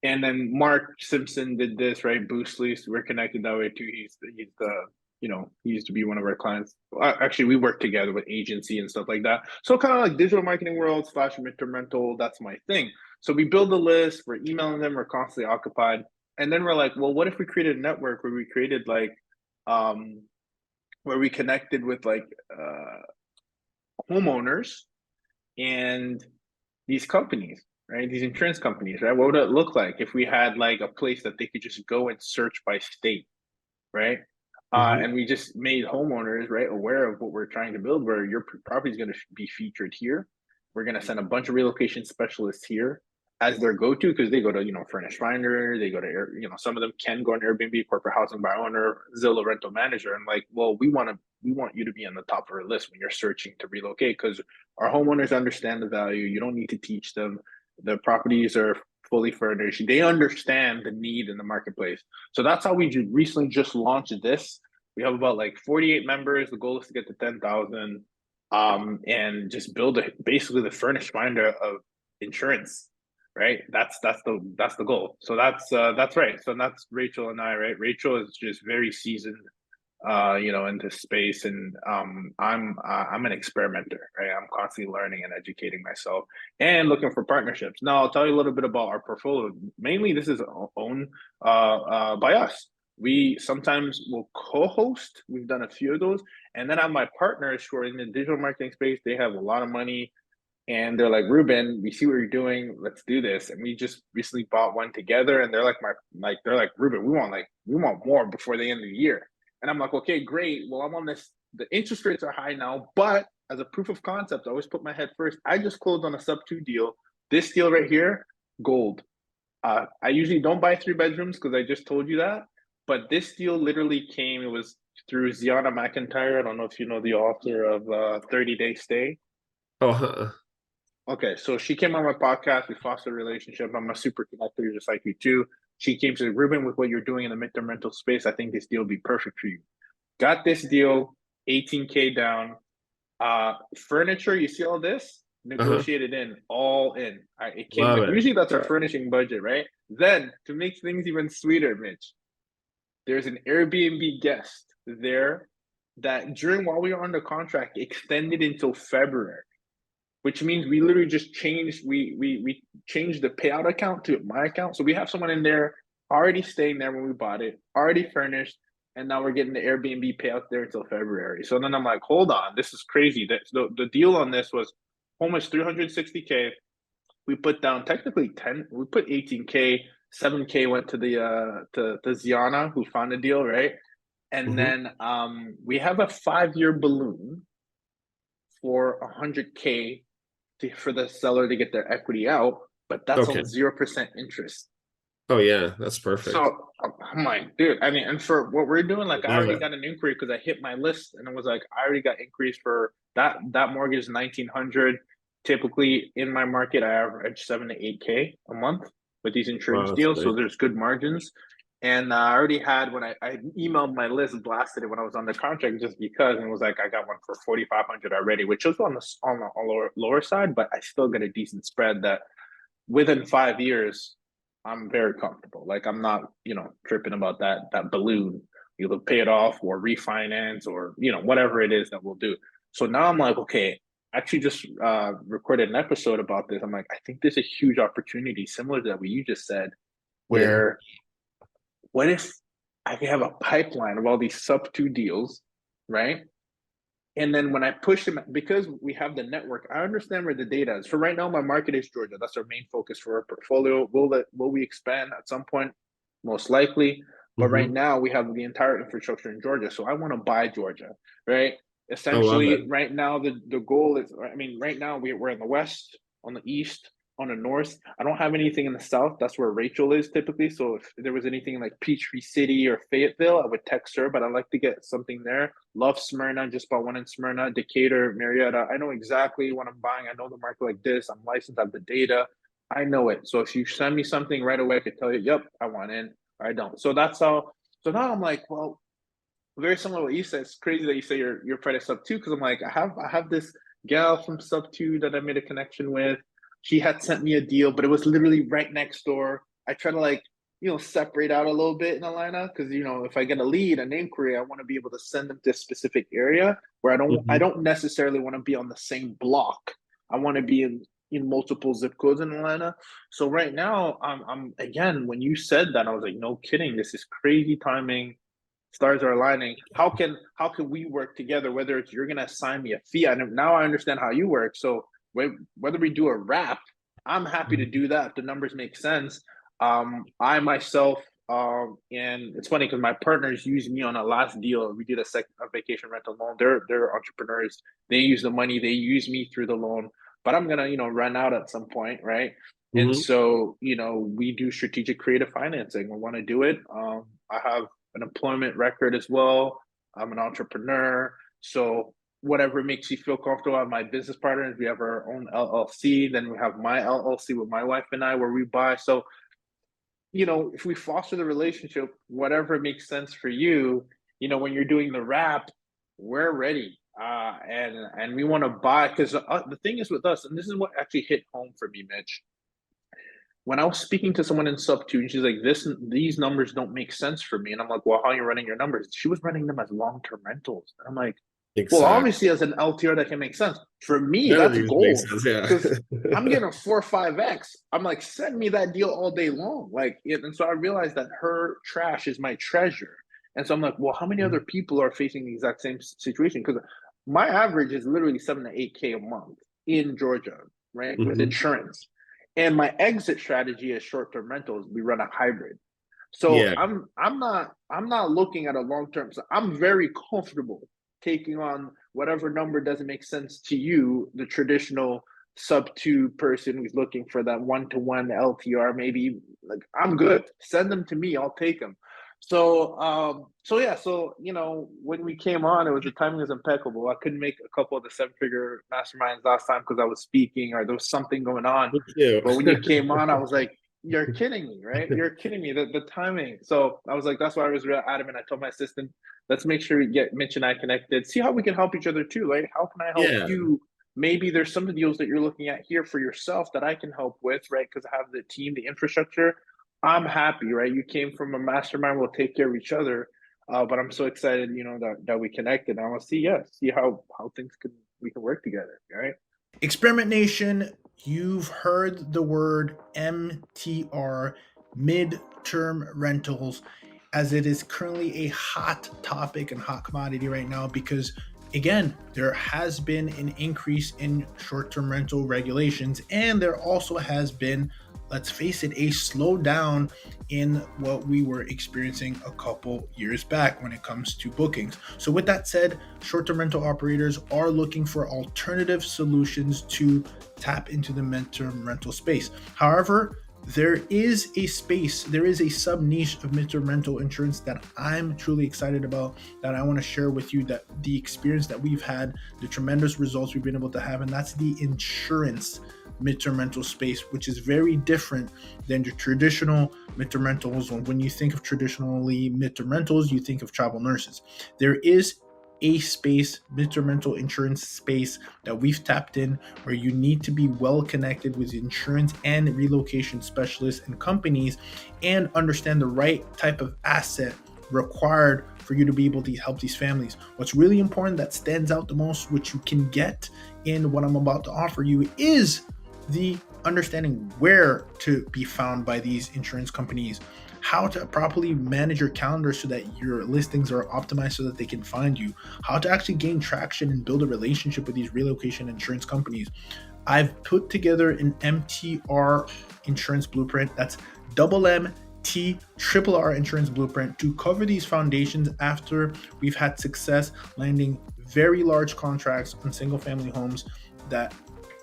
And then Mark Simpson did this, right? Boostly, so we're connected that way too. He's the he used to be one of our clients. Actually, we work together with agency and stuff like that. So kind of like digital marketing world / midterm rental. That's my thing. So we build a list. We're emailing them. We're constantly occupied. And then we're like, well, what if we created a network where we created like, where we connected with like homeowners and these companies, right? These insurance companies, right? What would it look like if we had like a place that they could just go and search by state, right? Mhm. And we just made homeowners, right, aware of what we're trying to build, where your property is going to be featured here. We're going to send a bunch of relocation specialists here as their go-to because they go to, Furnish Finder, they go to, some of them can go on Airbnb, corporate housing by owner, Zillow rental manager. And like, well, we want you to be on the top of our list when you're searching to relocate because our homeowners understand the value. You don't need to teach them. The properties are fully furnished. They understand the need in the marketplace. So that's how we recently just launched this. We have about like 48 members. The goal is to get to 10,000, and just build basically the furnished finder of insurance. Right. That's the goal. So that's right. So that's Rachel and I. Right. Rachel is just very seasoned, into space, and I'm an experimenter, right? I'm constantly learning and educating myself and looking for partnerships. Now I'll tell you a little bit about our portfolio. Mainly, this is owned by us. We sometimes will co-host. We've done a few of those, and then I have my partners who are in the digital marketing space. They have a lot of money, and they're like, "Ruben, we see what you're doing. Let's do this." And we just recently bought one together, and they're like, "Ruben, we want more before the end of the year." And I'm like, "Okay, great. Well, I'm on this. The interest rates are high now, but as a proof of concept, I always put my head first. I just closed on a sub 2 deal. This deal right here, gold. I usually don't buy 3 bedrooms because I just told you that. But this deal literally came. It was through Ziana McIntyre. I don't know if you know the author of 30 Day Stay. Oh, Okay, so she came on my podcast. We fostered a relationship. I'm a super connector, just like you too. She came to Ruben with what you're doing in the midterm rental space. I think this deal will be perfect for you. Got this deal, 18K down. Furniture, you see all this? uh-huh. Negotiated in, all in. It came Love with, it. usually that's our furnishing budget, right? Then, to make things even sweeter, Mitch, there's an Airbnb guest there that while we were under contract, extended until February, which means we literally just changed, we changed the payout account to my account. So we have someone in there already staying there when we bought it, already furnished, and now we're getting the Airbnb payout there until February. So then I'm like, hold on, this is crazy. The deal on this was almost 360K. We put down technically 10, we put 18K, 7K went to the to Ziana who found the deal, right? And then we have a 5-year balloon for 100K for the seller to get their equity out, but that's on 0% interest. Oh yeah, that's perfect. So I'm like, dude, I mean, and for what we're doing, like I already got an inquiry because I hit my list and it was like, I already got inquiries for that mortgage is 1,900. Typically in my market, I average 7 to 8K a month with these insurance deals. Great. So there's good margins. And I already had, when I emailed my list, blasted it when I was on the contract just because, and it was like, I got one for 4,500 already, which was on the lower side, but I still get a decent spread that within 5 years, I'm very comfortable. Like I'm not, tripping about that balloon. Either pay it off or refinance or, whatever it is that we'll do. So now I'm like, okay, I actually just recorded an episode about this. I'm like, I think there's a huge opportunity similar to what you just said, where what if I could have a pipeline of all these sub-2 deals, right? And then when I push them, because we have the network, I understand where the data is. For right now, my market is Georgia. That's our main focus for our portfolio. Will we expand at some point? Most likely. But right now, we have the entire infrastructure in Georgia. So I want to buy Georgia, right? Essentially, right now, the goal is, right now, we're in the West, on the East, on the North. I don't have anything in the South. That's where Rachel is typically. So if there was anything like Peachtree City or Fayetteville, I would text her, but I'd like to get something there. Love Smyrna, just bought one in Smyrna, Decatur, Marietta. I know exactly what I'm buying. I know the market like this. I'm licensed, I have the data. I know it. So if you send me something right away, I could tell you, yep, I want in or I don't. So that's how. So now I'm like, well, very similar to what you said. It's crazy that you say you're part of sub 2, because I'm like, I have this gal from sub 2 that I made a connection with. She had sent me a deal, but it was literally right next door. I try to separate out a little bit in Atlanta because, if I get a lead, an inquiry, I want to be able to send them to a specific area where I don't necessarily want to be on the same block. I want to be in multiple zip codes in Atlanta. So right now, I'm again, when you said that, I was like, no kidding, this is crazy timing. Stars are aligning. How can we work together? Whether it's you're gonna assign me a fee, and now I understand how you work. So whether we do a wrap, I'm happy to do that if the numbers make sense. I myself, and it's funny because my partners used me on a last deal. We did a vacation rental loan. They're entrepreneurs. They use the money. They use me through the loan. But I'm gonna run out at some point, right? And so we do strategic creative financing. We want to do it. I have an employment record as well. I'm an entrepreneur, so whatever makes you feel comfortable. I have my business partners. We have our own LLC. Then we have my LLC with my wife and I, where we buy. So, if we foster the relationship, whatever makes sense for you, when you're doing the wrap, we're ready. And we want to buy, because the thing is with us, and this is what actually hit home for me, Mitch. When I was speaking to someone in sub 2, and she's like, these numbers don't make sense for me. And I'm like, well, how are you running your numbers? She was running them as long-term rentals. And I'm like, well, obviously as an LTR, that can make sense. For me, that's a goal. Because I'm getting a 4 or 5X. I'm like, send me that deal all day long. And so I realized that her trash is my treasure. And so I'm like, well, how many other people are facing the exact same situation? Because my average is literally 7 to 8K a month in Georgia, right? With insurance. And my exit strategy is short-term rentals. We run a hybrid. So I'm not looking at a long-term. So I'm very comfortable taking on whatever number doesn't make sense to you, the traditional sub 2 person who's looking for that 1-to-1 LTR. Maybe I'm good. Send them to me. I'll take them. So when we came on, the timing was impeccable. I couldn't make a couple of the 7-figure masterminds last time because I was speaking or there was something going on. But when you came on, I was like, you're kidding me, right? You're kidding me. The timing. So I was like, that's why I was real adamant. I told my assistant, let's make sure we get Mitch and I connected. See how we can help each other too. Like, how can I help you? Maybe there's some deals that you're looking at here for yourself that I can help with, right? Because I have the team, the infrastructure. I'm happy, right? You came from a mastermind. We'll take care of each other. But I'm so excited, that we connected. I want to see how we can work together, right? Experiment Nation, you've heard the word MTR, mid-term rentals, as it is currently a hot topic and hot commodity right now because, again, there has been an increase in short-term rental regulations, and there also has been let's face it, a slowdown in what we were experiencing a couple years back when it comes to bookings. So with that said, short-term rental operators are looking for alternative solutions to tap into the midterm rental space. However, there is a space, there is a sub niche of midterm rental insurance that I'm truly excited about, that I want to share with you, that the experience that we've had, the tremendous results we've been able to have, and that's the insurance midterm rental space, which is very different than your traditional midterm rentals. When you think of traditionally midterm rentals, you think of travel nurses. There is a space, midterm rental insurance space, that we've tapped in, where you need to be well connected with insurance and relocation specialists and companies and understand the right type of asset required for you to be able to help these families. What's really important that stands out the most, which you can get in what I'm about to offer you, is the understanding where to be found by these insurance companies, how to properly manage your calendar so that your listings are optimized so that they can find you, how to actually gain traction and build a relationship with these relocation insurance companies. I've put together an MTR insurance blueprint. That's MMTRRR insurance blueprint to cover these foundations after we've had success landing very large contracts on single family homes that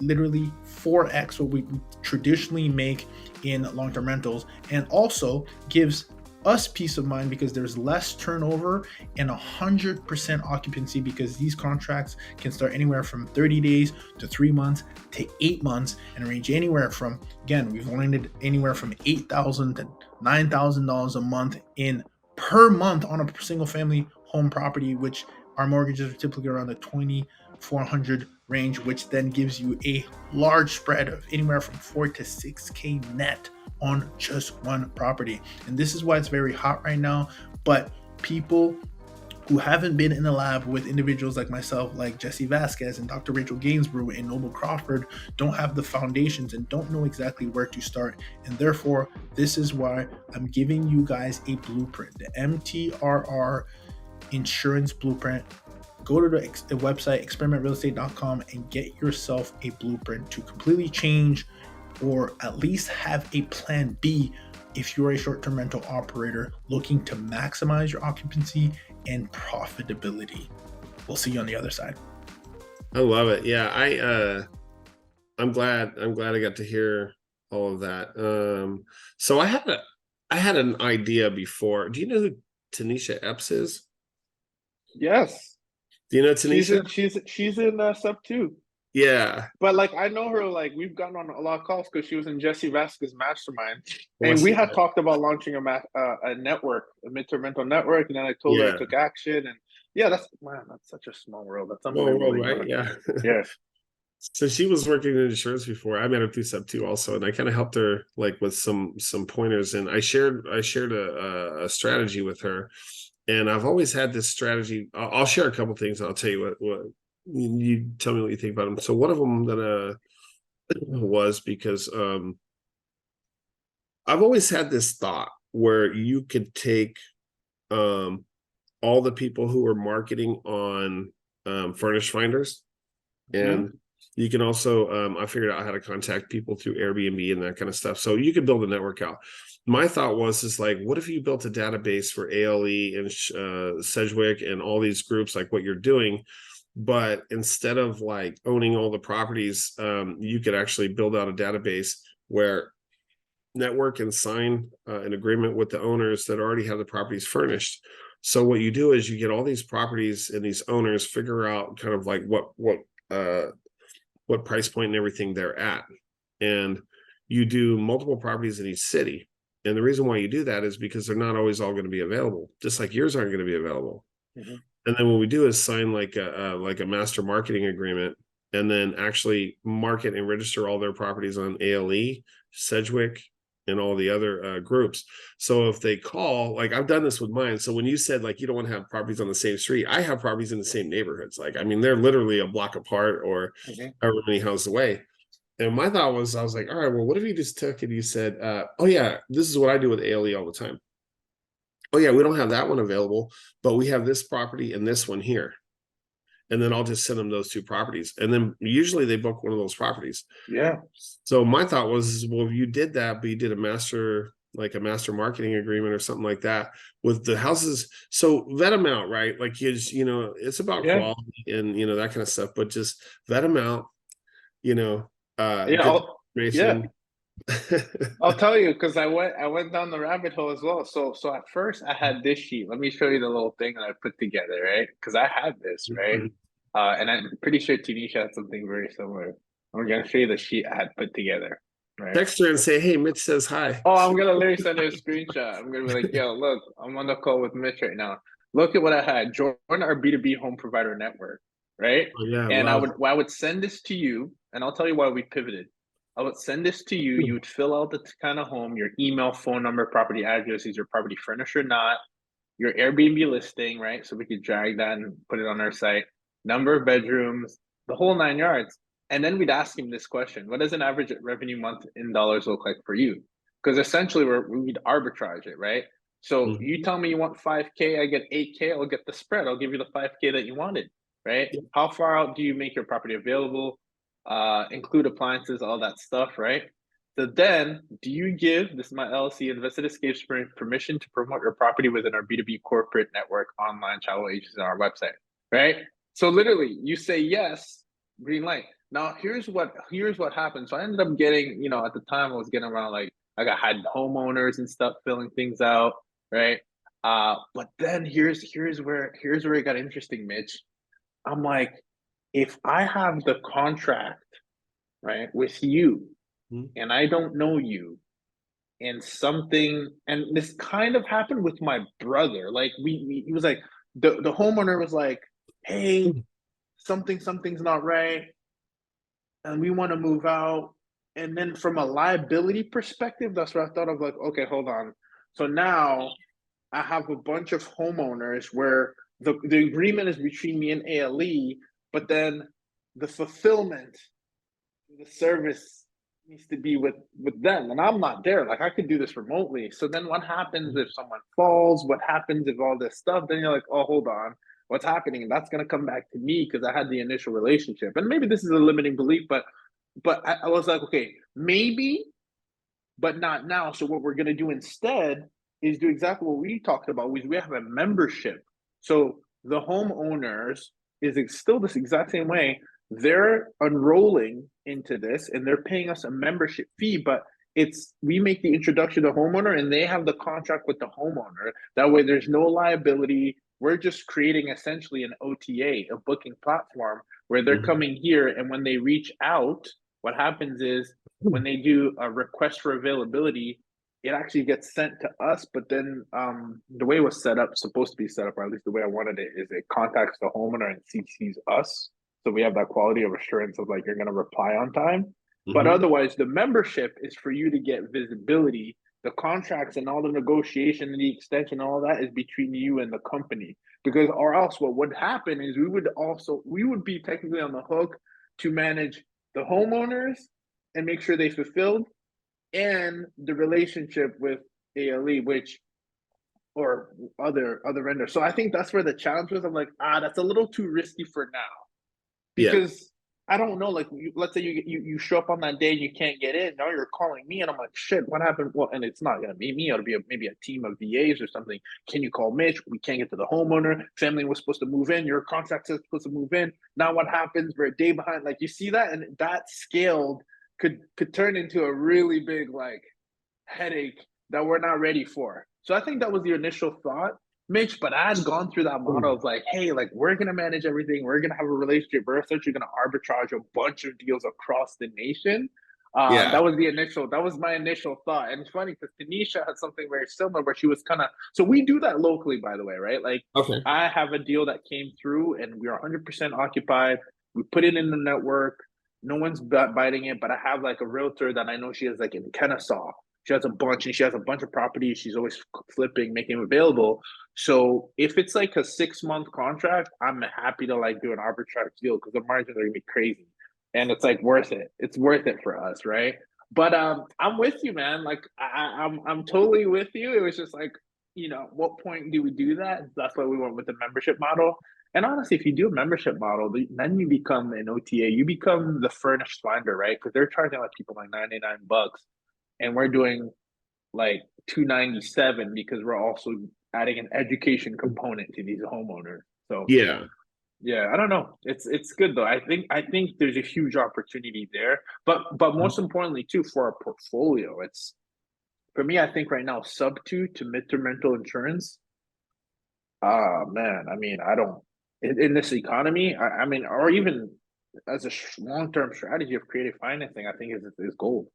literally 4x what we traditionally make in long-term rentals, and also gives us peace of mind because there's less turnover and 100% occupancy, because these contracts can start anywhere from 30 days to 3 months to 8 months and range anywhere from, again, we've landed anywhere from $8,000 to $9,000 a month in per month on a single family home property, which our mortgages are typically around the 2,400 range, which then gives you a large spread of anywhere from 4 to 6K net on just one property. And this is why it's very hot right now. But people who haven't been in the lab with individuals like myself, like Jesse Vasquez and Dr. Rachel Gainsborough and Noble Crawford, don't have the foundations and don't know exactly where to start. And therefore, this is why I'm giving you guys a blueprint, the MTRR insurance blueprint. Go to the website, experimentrealestate.com, and get yourself a blueprint to completely change, or at least have a plan B if you're a short-term rental operator looking to maximize your occupancy and profitability. We'll see you on the other side. I love it. Yeah, I'm glad I got to hear all of that. So I had an idea before. Do you know who Tanisha Epps is? Yes. Do you know Tanisha? She's in sub 2. Yeah. But like, I know her, like we've gotten on a lot of calls because she was in Jesse Vasquez's mastermind, What's and we she had do? talked about launching a network, a midterm rental network, and then I told her I Yeah. took action, and yeah, that's such a small world. That's Small world, unbelievable. right? Yeah. Yeah. So she was working in insurance before. I met her through Sub 2 also, and I kind of helped her like with some pointers. And I shared a strategy with her, and I've always had this strategy. I'll share a couple things. And I'll tell you what you tell me what you think about them. So one of them that was because I've always had this thought where you could take all the people who are marketing on Furnish Finders, and you can also I figured out how to contact people through Airbnb and that kind of stuff. So you could build a network out. My thought was like, what if you built a database for ALE and Sedgwick and all these groups, like what you're doing, but instead of like owning all the properties, you could actually build out a database where network and sign an agreement with the owners that already have the properties furnished. So what you do is you get all these properties and these owners figure out kind of like what price point and everything they're at, and you do multiple properties in each city. And the reason why you do that is because they're not always all going to be available, just like yours aren't going to be available. And then what we do is sign like a master marketing agreement, and then actually market and register all their properties on ALE, Sedgwick, and all the other groups. So if they call, like I've done this with mine. So when you said like you don't want to have properties on the same street, I have properties in the same neighborhoods. Like, I mean, they're literally a block apart or however many houses away. And my thought was, I was like, all right, well, what if you just took and you said, oh yeah, this is what I do with ALE all the time. Oh yeah, we don't have that one available, but we have this property and this one here. and then I'll just send them those 2 properties, and then usually they book one of those properties. Yeah. So my thought was, well, you did that, but you did a master marketing agreement or something like that with the houses. So vet them out, right? Like it's about quality and that kind of stuff, but just vet them out, Yeah. get information. I'll tell you, because I went down the rabbit hole as well. So at first I had this sheet. Let me show you the little thing that I put together, right? Because I had this, right? And I'm pretty sure Tanisha had something very similar. I'm gonna show you the sheet I had put together. Right. Text her and say, hey, Mitch says hi. Oh, I'm gonna literally send her a screenshot. I'm gonna be like, yo, look, I'm on the call with Mitch right now. Look at what I had. Join our B2B home provider network, right? Oh, yeah, And wow. I would send this to you, and I'll tell you why we pivoted. I would send this to you. You would fill out the kind of home, your email, phone number, property address, is your property furnished or not, your Airbnb listing, right? So we could drag that and put it on our site, number of bedrooms, the whole 9 yards. And then we'd ask him this question: what does an average revenue month in dollars look like for you? Because essentially we'd arbitrage it, right? So you tell me you want 5K, I get 8K, I'll get the spread. I'll give you the 5K that you wanted, right? How far out do you make your property available? Include appliances, all that stuff, right? So then, do you give, this is my LLC, Invested Escapes, permission to promote your property within our B2B corporate network, online travel agencies on our website, right? So literally, you say yes, green light. Now, here's what happened. So I ended up getting, at the time I was getting around, like, had homeowners and stuff filling things out, right? But then here's where it got interesting, Mitch. I'm like, if I have the contract, right, with you, and I don't know you, and this kind of happened with my brother. Like he was like, the homeowner was like, hey, something's not right, and we want to move out. And then from a liability perspective, that's what I thought of, like, okay, hold on. So now I have a bunch of homeowners where the agreement is between me and ALE, but then the fulfillment, the service needs to be with them, and I'm not there. Like, I could do this remotely. So then what happens if someone falls? What happens if all this stuff? Then you're like, oh, hold on, what's happening? And that's going to come back to me because I had the initial relationship. And maybe this is a limiting belief, but I was like, okay, maybe, but not now. So what we're going to do instead is do exactly what we talked about. We have a membership. So the homeowners is still this exact same way. They're enrolling into this and they're paying us a membership fee, but we make the introduction to the homeowner and they have the contract with the homeowner. That way there's no liability. We're just creating essentially an OTA, a booking platform, where they're coming here, and when they reach out, what happens is when they do a request for availability, it actually gets sent to us. But then the way it was supposed to be set up, or at least the way I wanted it, is it contacts the homeowner and CCs us. So we have that quality of assurance of, like, you're going to reply on time. But otherwise, the membership is for you to get visibility. The contracts and all the negotiation and the extension, all that is between you and the company. Because, or else what would happen is we would be technically on the hook to manage the homeowners and make sure they fulfilled, and the relationship with ALE, or other vendors. So I think that's where the challenge was. I'm like, that's a little too risky for now. Because I don't know, like, let's say you show up on that day and you can't get in. Now you're calling me and I'm like, shit, what happened? Well, and it's not going to be me. It'll be maybe a team of VAs or something. Can you call Mitch? We can't get to the homeowner. Family was supposed to move in. Your contract says supposed to move in. Now what happens? We're a day behind. Like, you see that? And that scaled could turn into a really big, like, headache that we're not ready for. So I think that was the initial thought, Mitch, but I had gone through that model of, like, hey, like, we're going to manage everything. We're going to have a relationship. We're essentially going to arbitrage a bunch of deals across the nation. That was my initial thought. And it's funny because Tanisha had something very similar where she was so we do that locally, by the way, right? Like, I have a deal that came through and we are 100% occupied. We put it in the network. No one's biting it, but I have, like, a realtor that I know she has, like, in Kennesaw. She has a bunch of properties. She's always flipping, making them available. So if it's like a 6-month contract, I'm happy to, like, do an arbitrage deal because the margins are gonna be crazy, and it's, like, worth it. It's worth it for us, right? But I'm with you, man. Like, I'm totally with you. It was just like, what point do we do that? That's why we went with the membership model. And honestly, if you do a membership model, then you become an OTA. You become the furnished finder, right? Because they're charging like people like $99, and we're doing like 297 because we're also adding an education component to these homeowners. So Yeah. yeah, I don't know. It's good though. I think there's a huge opportunity there. But most importantly too, for our portfolio, it's for me, I think right now, sub two to midterm rental insurance. Ah man, I mean, I don't in this economy, I mean, or even as a long-term strategy of creative financing, I think is gold.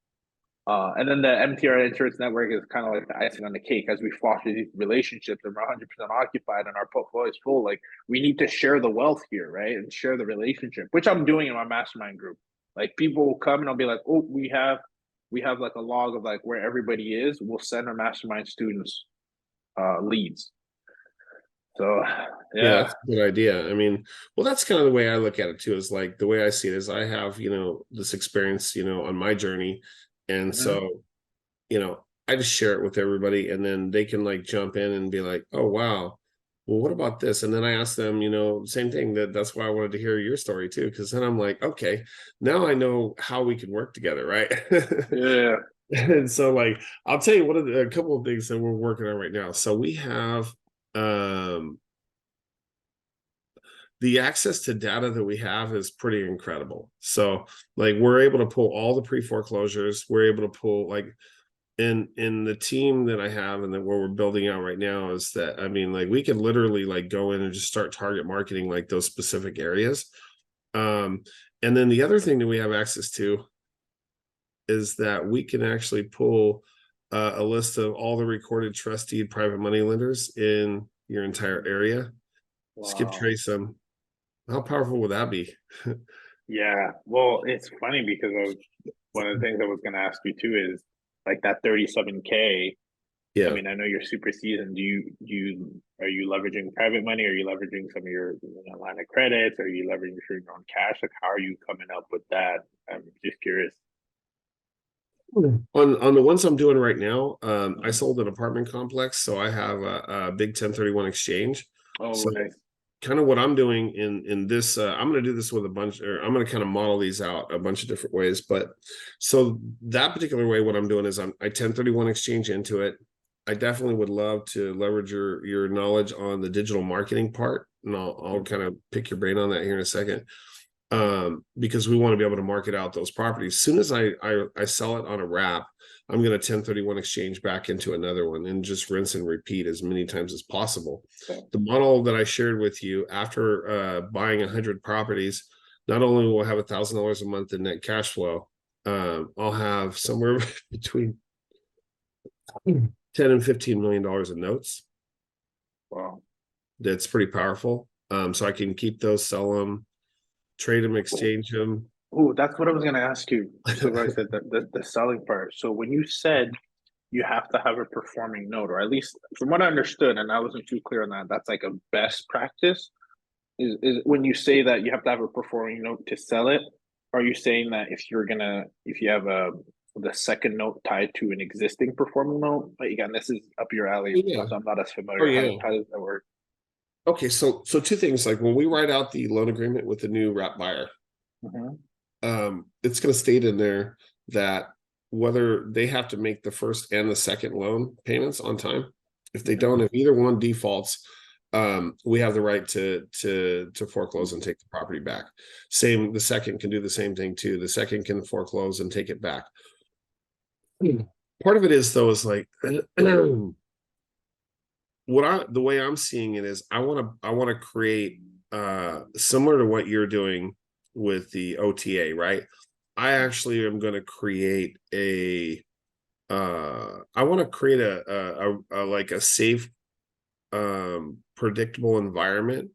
And then the MTR insurance network is kind of like the icing on the cake as we foster these relationships and we're 100% occupied and our portfolio is full. Like we need to share the wealth here, right? And share the relationship, which I'm doing in my mastermind group. Like people will come and I'll be like, oh, we have like a log of like where everybody is. We'll send our mastermind students leads. So Yeah, yeah. that's a good idea. I mean, well, that's kind of the way I look at it too, is like the way I see it is I have, this experience, on my journey. And Mhm. so, I just share it with everybody and then they can like jump in and be like, oh, wow. Well, what about this? And then I ask them, same thing that's why I wanted to hear your story too. Cause then I'm like, okay, now I know how we can work together. Right. Yeah. And so like, I'll tell you a couple of things that we're working on right now. So we have, um, the access to data that we have is pretty incredible. So like we're able to pull all the pre-foreclosures. We're able to pull like in the team that I have and that what we're building out right now is that I mean like we could literally like go in and just start target marketing like those specific areas. And then the other thing that we have access to is that we can actually pull a list of all the recorded trust deed private money lenders in your entire area. Skip Wow. trace them. How powerful would that be? Yeah. Well, it's funny because of one of the things I was going to ask you too is like that 37K. I Yeah. mean, I know you're super seasoned. Do you are you leveraging private money? Are you leveraging some of your line of credits? Are you leveraging your own cash? Like, how are you coming up with that? I'm just curious. On the ones I'm doing right now, I Mhm. sold an apartment complex, so I have a big 1031 exchange. Oh, So nice. kind of what I'm doing in this, I'm going to do this with a bunch, or I'm going to kind of model these out a bunch of different ways. But so that particular way, what I'm doing is I 1031 exchange into it. I definitely would love to leverage your knowledge on the digital marketing part, and I'll Mhm. kind of pick your brain on that here in a second. Because we want to be able to market out those properties. As soon as I sell it on a wrap, I'm going to 1031 exchange back into another one and just rinse and repeat as many times as possible. Okay. The model that I shared with you after buying 100 properties, not only will I have $1,000 a month in net cash flow, I'll have somewhere between 10 and $15 million in notes. Wow. That's pretty powerful. So I can keep those, sell them, trade them, exchange them. Oh, that's what I was going to ask you. So, I said the selling part. So, when you said you have to have a performing note, or at least from what I understood, and I wasn't too clear on that, that's like a best practice. Is when you say that you have to have a performing note to sell it, are you saying that if you have the second note tied to an existing performing note? But again, this is up your alley, Yeah. so I'm not as Oh familiar. yeah. How does that work? Okay, so two things. Like when we write out the loan agreement with the new wrap buyer, Hmm. it's going to state in there that whether they have to make the first and the second loan payments on time. If they don't, Hmm. if either one defaults, we have the right to foreclose and take the property back. Same, the second can do the same thing too. The second can foreclose and take it back. Part of it is though is like the way I'm seeing it is I want to create similar to what you're doing with the OTA, right? I actually am going to create I want to create a like a safe predictable environment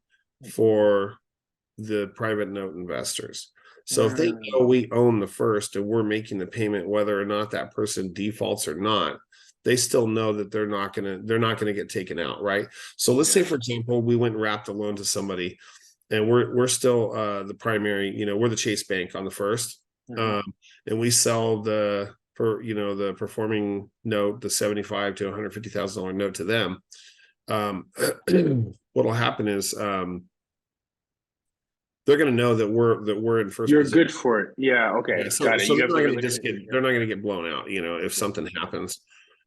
for the private note investors. So if they know Mm, we own the first and we're making the payment, whether or not that person defaults or not, they still know that they're not gonna get taken out, right? So let's say, yeah. for example, we went and wrapped a loan to somebody, and we're still the primary, we're the Chase Bank on the first, Hmm. um, and we sell the performing note, the 75 to $150,000 note to them. Um, what'll happen is they're going to know that we're in first You're position. good for it. Yeah. Okay. Yeah, Got it. so You they're have not the going to just relationship. they're not going to get blown out, if something happens.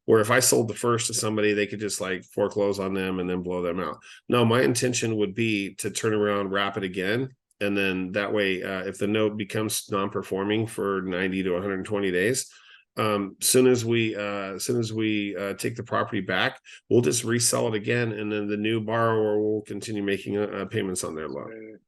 Where if I sold the first to somebody, they could just like foreclose on them and then blow them out. No, my intention would be to turn around, wrap it again, and then that way, if the note becomes non-performing for 90 to 120 days, soon as we take the property back, we'll just resell it again, and then the new borrower will continue making payments on their loan.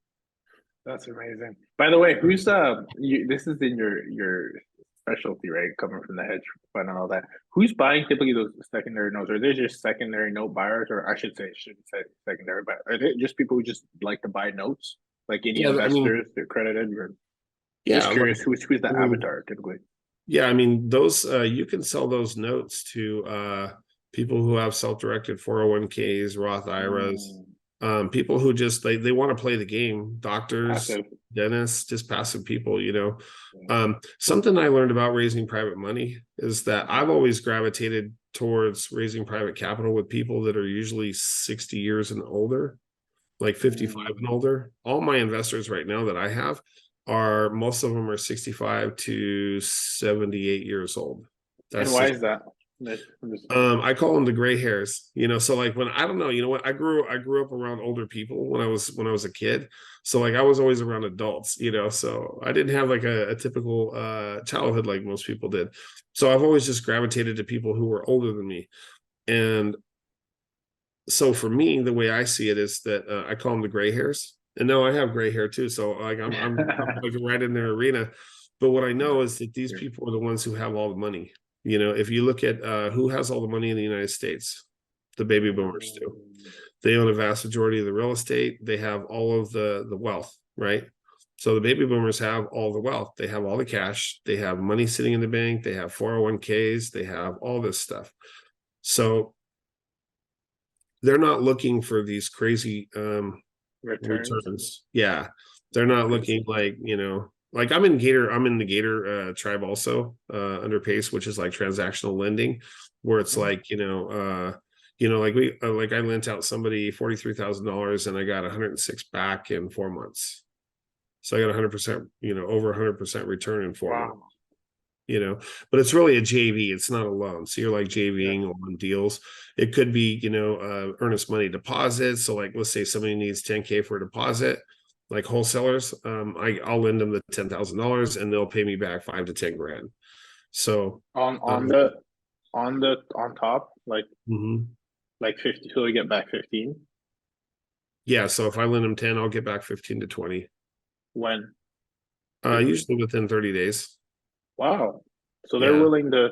That's amazing. By the way, who's this is in your specialty, right? Coming from the hedge fund and all that. Who's buying typically those secondary notes? Are they just secondary note buyers, or I shouldn't say secondary, but are they just people who just like to buy notes? Like any Yeah, I mean, investors, they're credited. yeah, Just curious, who's the I mean, avatar typically? yeah, I mean, those you can sell those notes to people who have self-directed 401ks, Roth IRAs, people who just they want to play the game, doctors, Passive. dentists, just passive people, something I learned about raising private money is that I've always gravitated towards raising private capital with people that are usually 60 years and older, like 55 and older. All my investors right now that I have most of them are 65 to 78 years old. And why is that? I call them the gray hairs, so like when I don't know, what I grew up around older people when I was a kid. So like I was always around adults, so I didn't have like a typical childhood like most people did. So I've always just gravitated to people who were older than me. And so for me, the way I see it is that I call them the gray hairs. And no, I have gray hair too. So like I'm like right in their arena. But what I know is that these people are the ones who have all the money. If you look at who has all the money in the United States, the baby boomers do. They own a vast majority of the real estate. They have all of the wealth, right? So the baby boomers have all the wealth. They have all the cash. They have money sitting in the bank. They have 401ks. They have all this stuff. So they're not looking for these crazy returns. Yeah. They're not looking like, like I'm in the Gator tribe also, under PACE, which is like transactional lending, where it's like, like I lent out somebody $43,000 and I got 106 back in 4 months. So I got 100%, over 100% return in 4 months. But it's really a JV. It's not a loan. So you're like JVing on deals. It could be, earnest money deposits. So like, let's say somebody needs 10K for a deposit, like wholesalers. I'll lend them the $10,000 and they'll pay me back 5 to 10 grand. So on top, like, like 50, so we get back 15. Yeah. So if I lend them 10, I'll get back 15 to 20. When? Usually within 30 days. Wow. So they're willing to,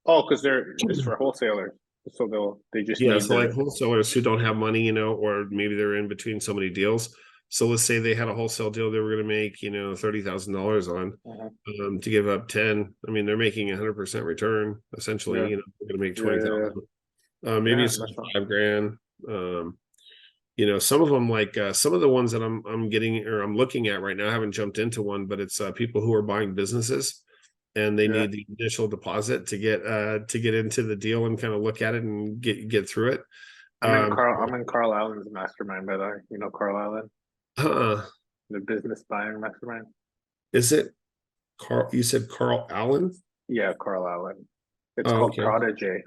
because it's for wholesalers. So they just need so like wholesalers who don't have money, or maybe they're in between so many deals. So let's say they had a wholesale deal they were going to make, $30,000 on, to give up 10. I mean, they're making 100% return essentially. They're going to make 20,000. Maybe it's $5 grand. Some of them, like some of the ones that I'm getting or I'm looking at right now, I haven't jumped into one, but it's people who are buying businesses and they need the initial deposit to get into the deal and kind of look at it and get through it. I'm in Carl Allen's mastermind, by the way. You know Carl Allen? The business buying mastermind. Is it Carl? You said Carl Allen? Yeah, Carl Allen. It's called Prodigy.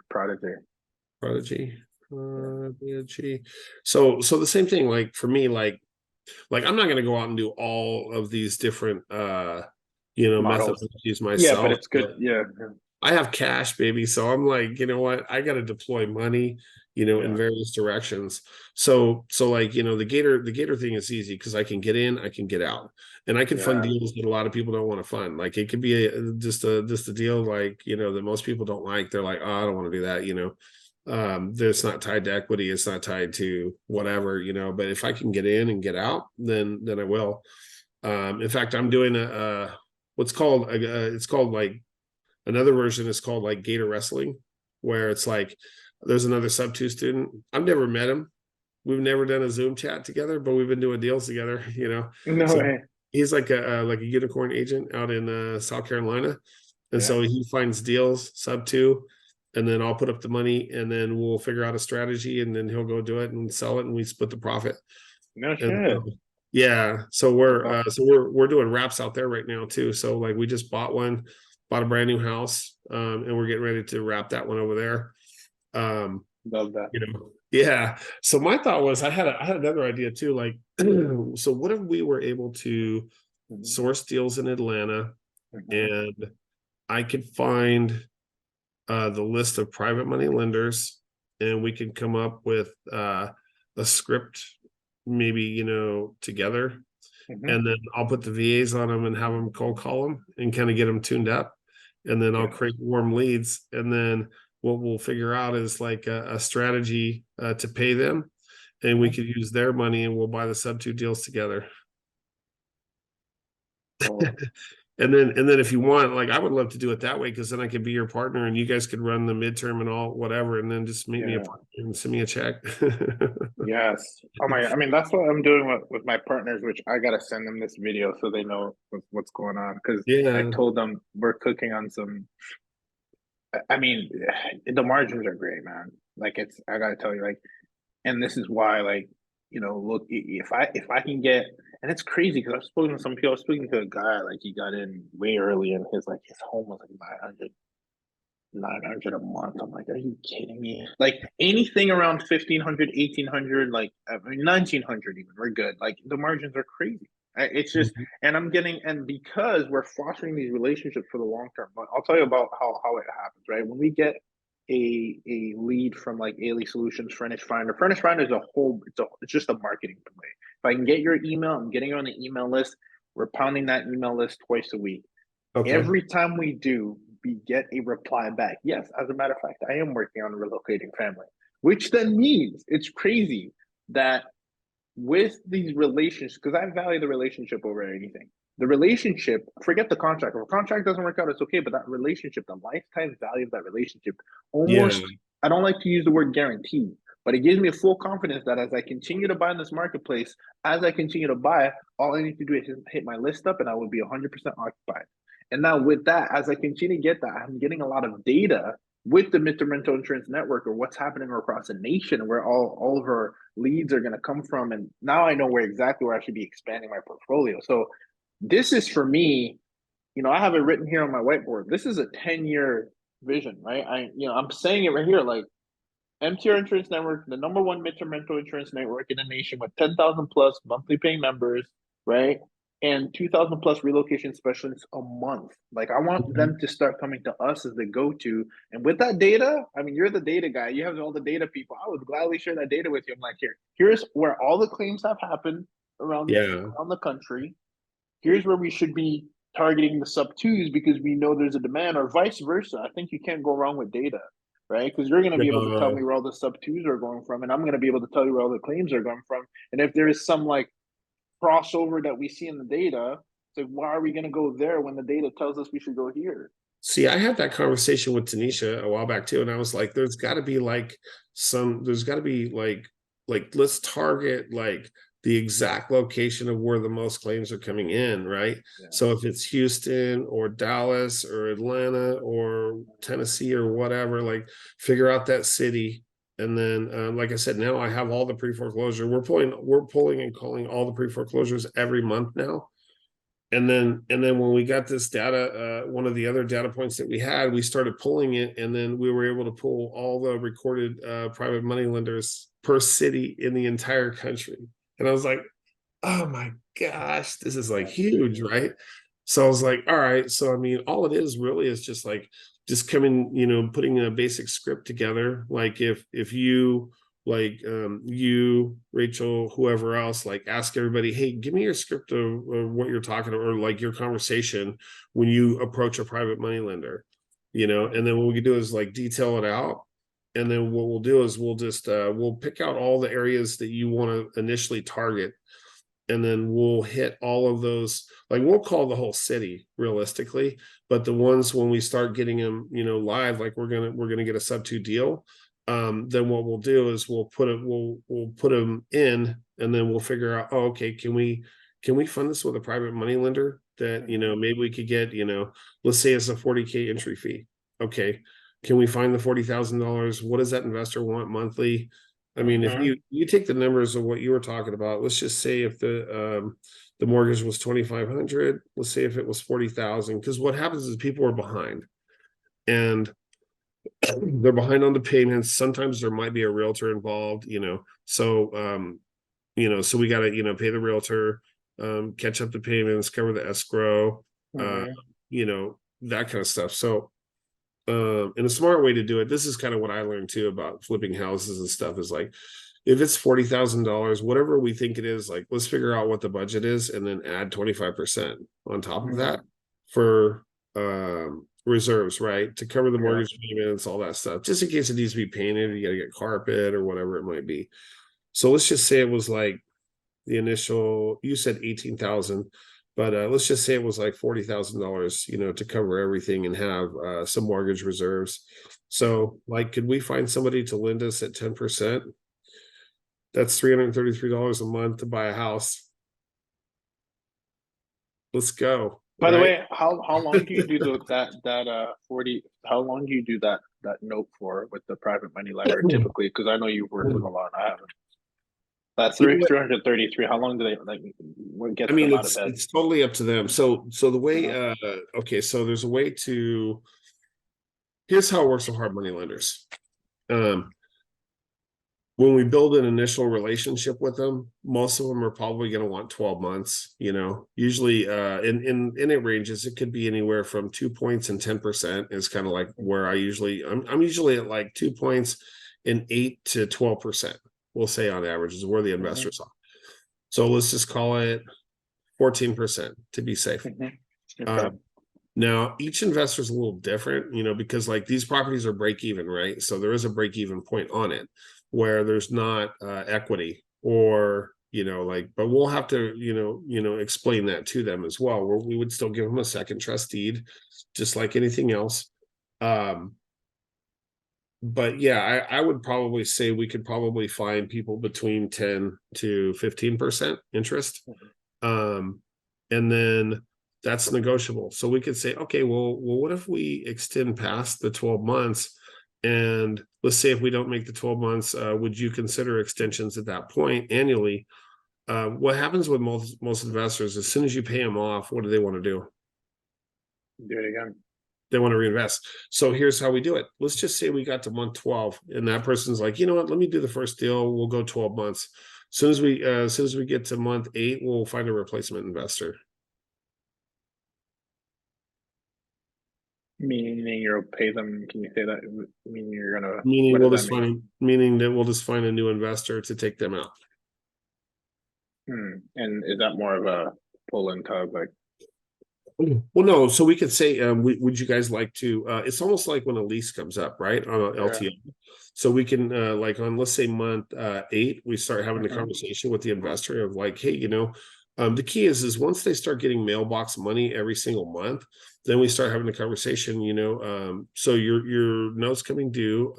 So the same thing, like for me, like I'm not going to go out and do all of these different methodologies myself. Yeah, but it's good. Yeah. I have cash, baby. So I'm like, you know what? I got to deploy money, in various directions. So like, the Gator thing is easy because I can get in, I can get out, and I can fund deals that a lot of people don't want to fund. Like it could be just a deal like, that most people don't like. They're like, oh, I don't want to do that, It's not tied to equity, it's not tied to whatever, but if I can get in and get out, then I will. In fact, I'm doing it's called like another version is called like Gator Wrestling, where it's like there's another sub 2 student. I've never met him. We've never done a Zoom chat together, but we've been doing deals together, No way. He's like a unicorn agent out in South Carolina. And so he finds deals sub 2, and then I'll put up the money, and then we'll figure out a strategy, and then he'll go do it and sell it, and we split the profit. No shit. Yeah, so we're doing wraps out there right now too. So like we just bought a brand new house, and we're getting ready to wrap that one over there. Love that. Yeah. So my thought was I had another idea too. Like, so what if we were able to source deals in Atlanta, and I could find the list of private money lenders, and we could come up with a script, maybe together, and then I'll put the VAs on them and have them cold call them and kind of get them tuned up, and then I'll create warm leads, and then what we'll figure out is like a strategy to pay them, and we could use their money and we'll buy the sub two deals together. And then if you want, like, I would love to do it that way, because then I could be your partner and you guys could run the midterm and all whatever, and then just meet me a partner and send me a check. Yes. Oh my, I mean, that's what I'm doing with my partners, which I gotta send them this video so they know what's going on. Because I Yeah. told them we're cooking on some. I mean, the margins are great, man. Like I gotta tell you, like, and this is why, like, look, if I can get, and it's crazy because I've spoken to some people. I was speaking to a guy, like, he got in way early, and his home was like 900 a month. I'm like, are you kidding me? Like anything around 1,500, 1,800, like, I mean, 1,900 even, we're good. Like the margins are crazy. It's just, and because we're fostering these relationships for the long term. But I'll tell you about how it happens, right? When we get a lead from like Ailey Solutions, Furnish Finder is it's just a marketing play. If I can get your email, I'm getting you on the email list. We're pounding that email list twice a week. Okay. Every time we do, we get a reply back. Yes, as a matter of fact, I am working on relocating family, which then means it's crazy that with these relationships, because I value the relationship over anything. The relationship, forget the contract. If a contract doesn't work out, it's okay. But that relationship, the lifetime value of that relationship, almost, I don't like to use the word guarantee, but it gives me a full confidence that as I continue to buy in this marketplace, as I continue to buy, all I need to do is hit my list up and I will be 100% occupied. And now with that, as I continue to get that, I'm getting a lot of data with the Mr. Rental Insurance Network, or what's happening across the nation, where all of our leads are going to come from. And now I know where I should be expanding my portfolio. So this is, for me, I have it written here on my whiteboard. This is a 10-year vision, right? I'm saying it right here, like, MTR Insurance Network, the number one midterm rental insurance network in the nation, with 10,000 plus monthly paying members, right? And 2,000 plus relocation specialists a month. Like, I want them to start coming to us as the go-to. And with that data, I mean, you're the data guy. You have all the data people. I would gladly share that data with you. I'm like, here's where all the claims have happened around the country. Here's where we should be targeting the sub twos, because we know there's a demand, or vice versa. I think you can't go wrong with data, right? Because you're going to be able to tell me where all the sub twos are going from, and I'm going to be able to tell you where all the claims are going from. And if there is some like crossover that we see in the data, it's like, why are we going to go there when the data tells us we should go here? See, I had that conversation with Tanisha a while back too, and I was like, there's got to be like let's target like the exact location of where the most claims are coming in, right? Yeah. So if it's Houston or Dallas or Atlanta or Tennessee or whatever, like figure out that city. And then, like I said, now I have all the pre-foreclosure. We're pulling and calling all the pre-foreclosures every month now. And then when we got this data, one of the other data points that we had, we started pulling it, and then we were able to pull all the recorded private money lenders per city in the entire country. And I was like, oh my gosh, this is like huge, right? So I was like, all right. So I mean, all it is really is just coming, putting a basic script together. Like if you, like you, Rachel, whoever else, like ask everybody, hey, give me your script of what you're talking about, or like your conversation when you approach a private money lender, and then what we can do is like detail it out. And then what we'll do is we'll just we'll pick out all the areas that you want to initially target, and then we'll hit all of those. Like, we'll call the whole city realistically, but the ones when we start getting them, live, like we're gonna get a sub two deal. Then what we'll do is we'll put them in, and then we'll figure out, oh, okay, can we fund this with a private money lender that maybe we could get, let's say it's a 40K entry fee. Okay, can we find the $40,000? What does that investor want monthly? I mean, if Mhm. you take the numbers of what you were talking about, let's just say if the mortgage was 2,500, let's say if it was 40,000, because what happens is people are behind and they're behind on the payments. Sometimes there might be a realtor involved, so we got to, pay the realtor, catch up the payments, cover the escrow, uh, Mhm. that kind of stuff. So, and a smart way to do it, this is kind of what I learned too about flipping houses and stuff, is like, if it's $40,000, whatever we think it is, like, let's figure out what the budget is and then add 25% on top of that Mhm. for reserves, right? To cover the Yeah. mortgage payments, all that stuff, just in case it needs to be painted, you got to get carpet or whatever it might be. So let's just say it was like the initial, you said 18,000, but let's just say it was like $40,000, to cover everything and have some mortgage reserves. So, like, could we find somebody to lend us at 10%? That's $333 a month to buy a house. Let's go, By the right? way, how long do you do that 40? How long do you do that note for with the private money lender typically? Because I know you've worked with a lot. I haven't. That's You know what? 333. How long do they like? What I gets mean, them out of it's bed? it's totally up to them. So the way, Uh-huh. okay, so there's a way to. Here's how it works with hard money lenders. Um, when we build an initial relationship with them, most of them are probably going to want 12 months, usually in it ranges. It could be anywhere from 2 points and 10% is kind of like where I'm usually at like 2 points and 8 to 12%, we'll say on average is where the Mhm. investors are. So let's just call it 14% to be safe. Mhm. Okay. Um, Now, each investor is a little different, because like these properties are break even, right? So there is a break even point on it where there's not equity or, but we'll have to, explain that to them as well, where we would still give them a second trust deed, just like anything else. Um, but yeah, I would probably say we could probably find people between 10 to 15% interest. Mhm. Um, and then that's negotiable. So we could say, okay, well, what if we extend past the 12 months? And let's say if we don't make the 12 months, would you consider extensions at that point annually? What happens with most investors, as soon as you pay them off, what do they want to do? Do it again. They want to reinvest. So here's how we do it. Let's just say we got to month 12 and that person's like, you know what, let me do the first deal. We'll go 12 months. As soon as we get to month 8, we'll find a replacement investor. Meaning you'll pay them. Can you say that? Meaning you're gonna. Meaning What we'll does that just mean? find meaning that we'll just find a new investor to take them out. And is that more of a pull and tug? Like, Well, no. So we could say, would you guys like to? It's almost like when a lease comes up, right, on a yeah. LTO. So we can, like, on, let's say, month 8, we start having the Mhm. conversation with the investor of like, hey, the key is once they start getting mailbox money every single month, then we start having the conversation. So your note's coming due.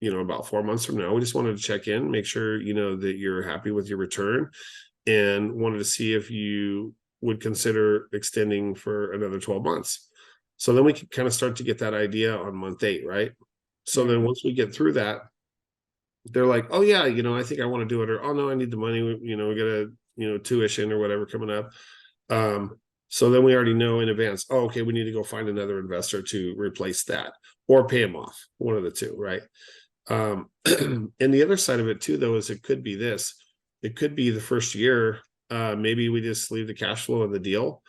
About 4 months from now. We just wanted to check in, make sure that you're happy with your return, and wanted to see if you would consider extending for another 12 months. So then we can kind of start to get that idea on month 8, right? So then Mm. once we get through that, they're like, oh yeah, I think I want to do it, or oh no, I need the money. We got a tuition or whatever coming up. So then we already know in advance, oh, okay, we need to go find another investor to replace that or pay them off, one of the two, right? And the other side of it too, though, is it could be this. It could be the first year. Maybe we just leave the cash flow in the deal.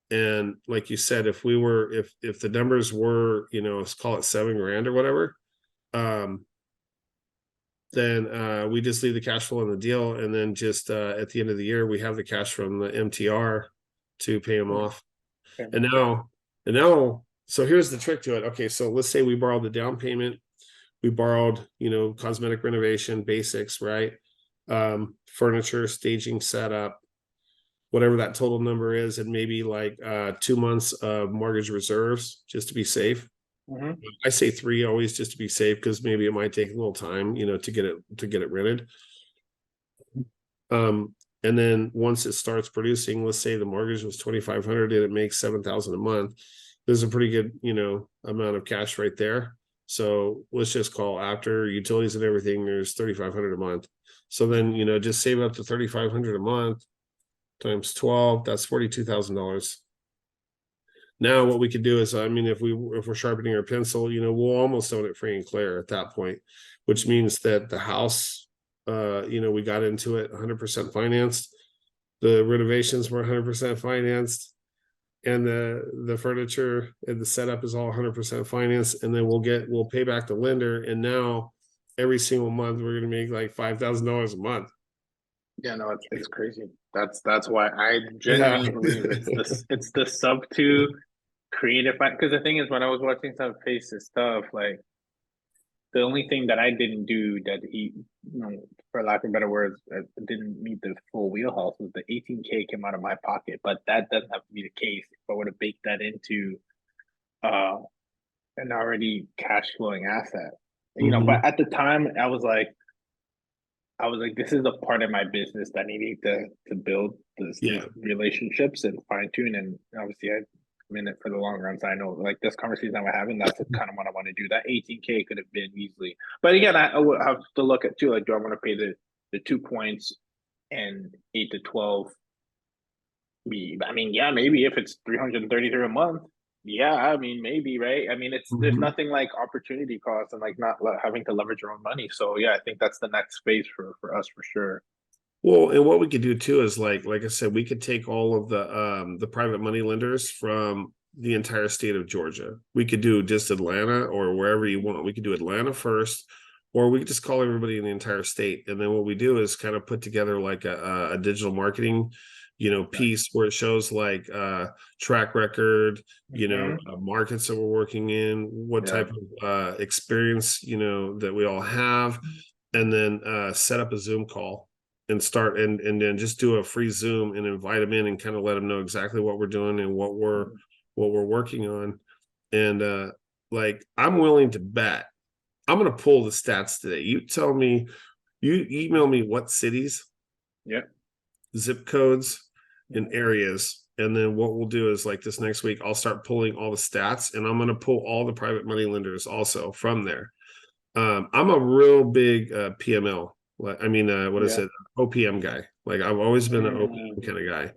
And like you said, if the numbers were, let's call it 7 grand or whatever, um, then we just leave the cash flow in the deal, and then just at the end of the year, we have the cash from the MTR to pay them Mm. off. Okay. And now, so here's the trick to it. Okay, so let's say we borrowed the down payment, we borrowed, cosmetic renovation basics, right? Furniture, staging, setup, whatever that total number is, and maybe like 2 months of mortgage reserves just to be safe. Mhm. I say 3 always just to be safe, because maybe it might take a little time, to get it rented. And then once it starts producing, let's say the mortgage was 2,500 and it makes 7,000 a month. There's a pretty good, amount of cash right there. So let's just call after utilities and everything, there's 3,500 a month. So then, just save up to 3,500 a month times 12, that's $42,000. Now what we could do is, if we're sharpening our pencil, we'll almost own it free and clear at that point, which means that the house, we got into it 100% financed. The renovations were 100% financed, and the furniture and the setup is all 100% financed. And then we'll pay back the lender. And now every single month we're going to make like $5,000 a month. Yeah, no, it's crazy. That's why I genuinely believe it's the sub two creative, because the thing is, when I was watching some Face's stuff, like the only thing that I didn't do that he, for lack of better words, didn't meet the full wheelhouse was the 18K came out of my pocket, but that doesn't have to be the case. If I would have baked that into an already cash flowing asset, but at the time I was like, this is the part of my business that I needed to build these relationships and fine tune. And obviously, I'm in it for the long run. So I know, like, this conversation that we're having, that's kind of what I want to do. That 18K could have been easily, but again, I would have to look at too. Like, do I want to pay the 2 points and 8 to 12? Maybe if it's 333 a month. Yeah, maybe, right? There's nothing like opportunity cost and like not having to leverage your own money. So yeah, I think that's the next phase for us for sure. Well, and what we could do too is like I said, we could take all of the private money lenders from the entire state of Georgia. We could do just Atlanta or wherever you want. We could do Atlanta first, or we could just call everybody in the entire state. And then what we do is kind of put together like a digital marketing piece where it shows like track record, markets that we're working in, what type of experience, that we all have, and then set up a Zoom call and start and then just do a free Zoom and invite them in and kind of let them know exactly what we're doing and what we're working on. And like, I'm willing to bet, I'm going to pull the stats today. You tell me, you email me what cities, zip codes, in areas, and then what we'll do is like this next week I'll start pulling all the stats, and I'm going to pull all the private money lenders also from there. I'm a real big PML, OPM guy. Like, I've always been an OPM kind of guy,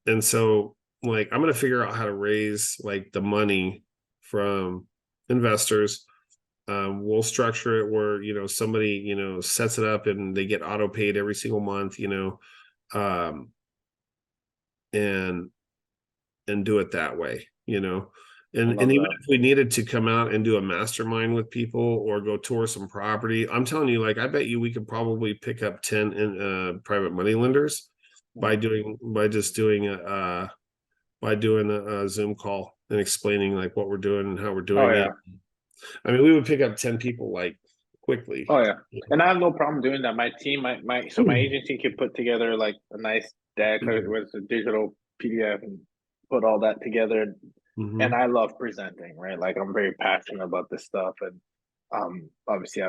and so like I'm going to figure out how to raise like the money from investors. We'll structure it where somebody sets it up and they get auto paid every single month, and do it that way, and even if we needed to come out and do a mastermind with people or go tour some property, I'm telling you, like, I bet you we could probably pick up 10 in private money lenders by doing a Zoom call and explaining like what we're doing and how we're doing it. We would pick up 10 people like quickly. And I have no problem doing that. My team, my agency could put together like a nice deck with a digital PDF and put all that together. And I love presenting, right? Like, I'm very passionate about this stuff, and obviously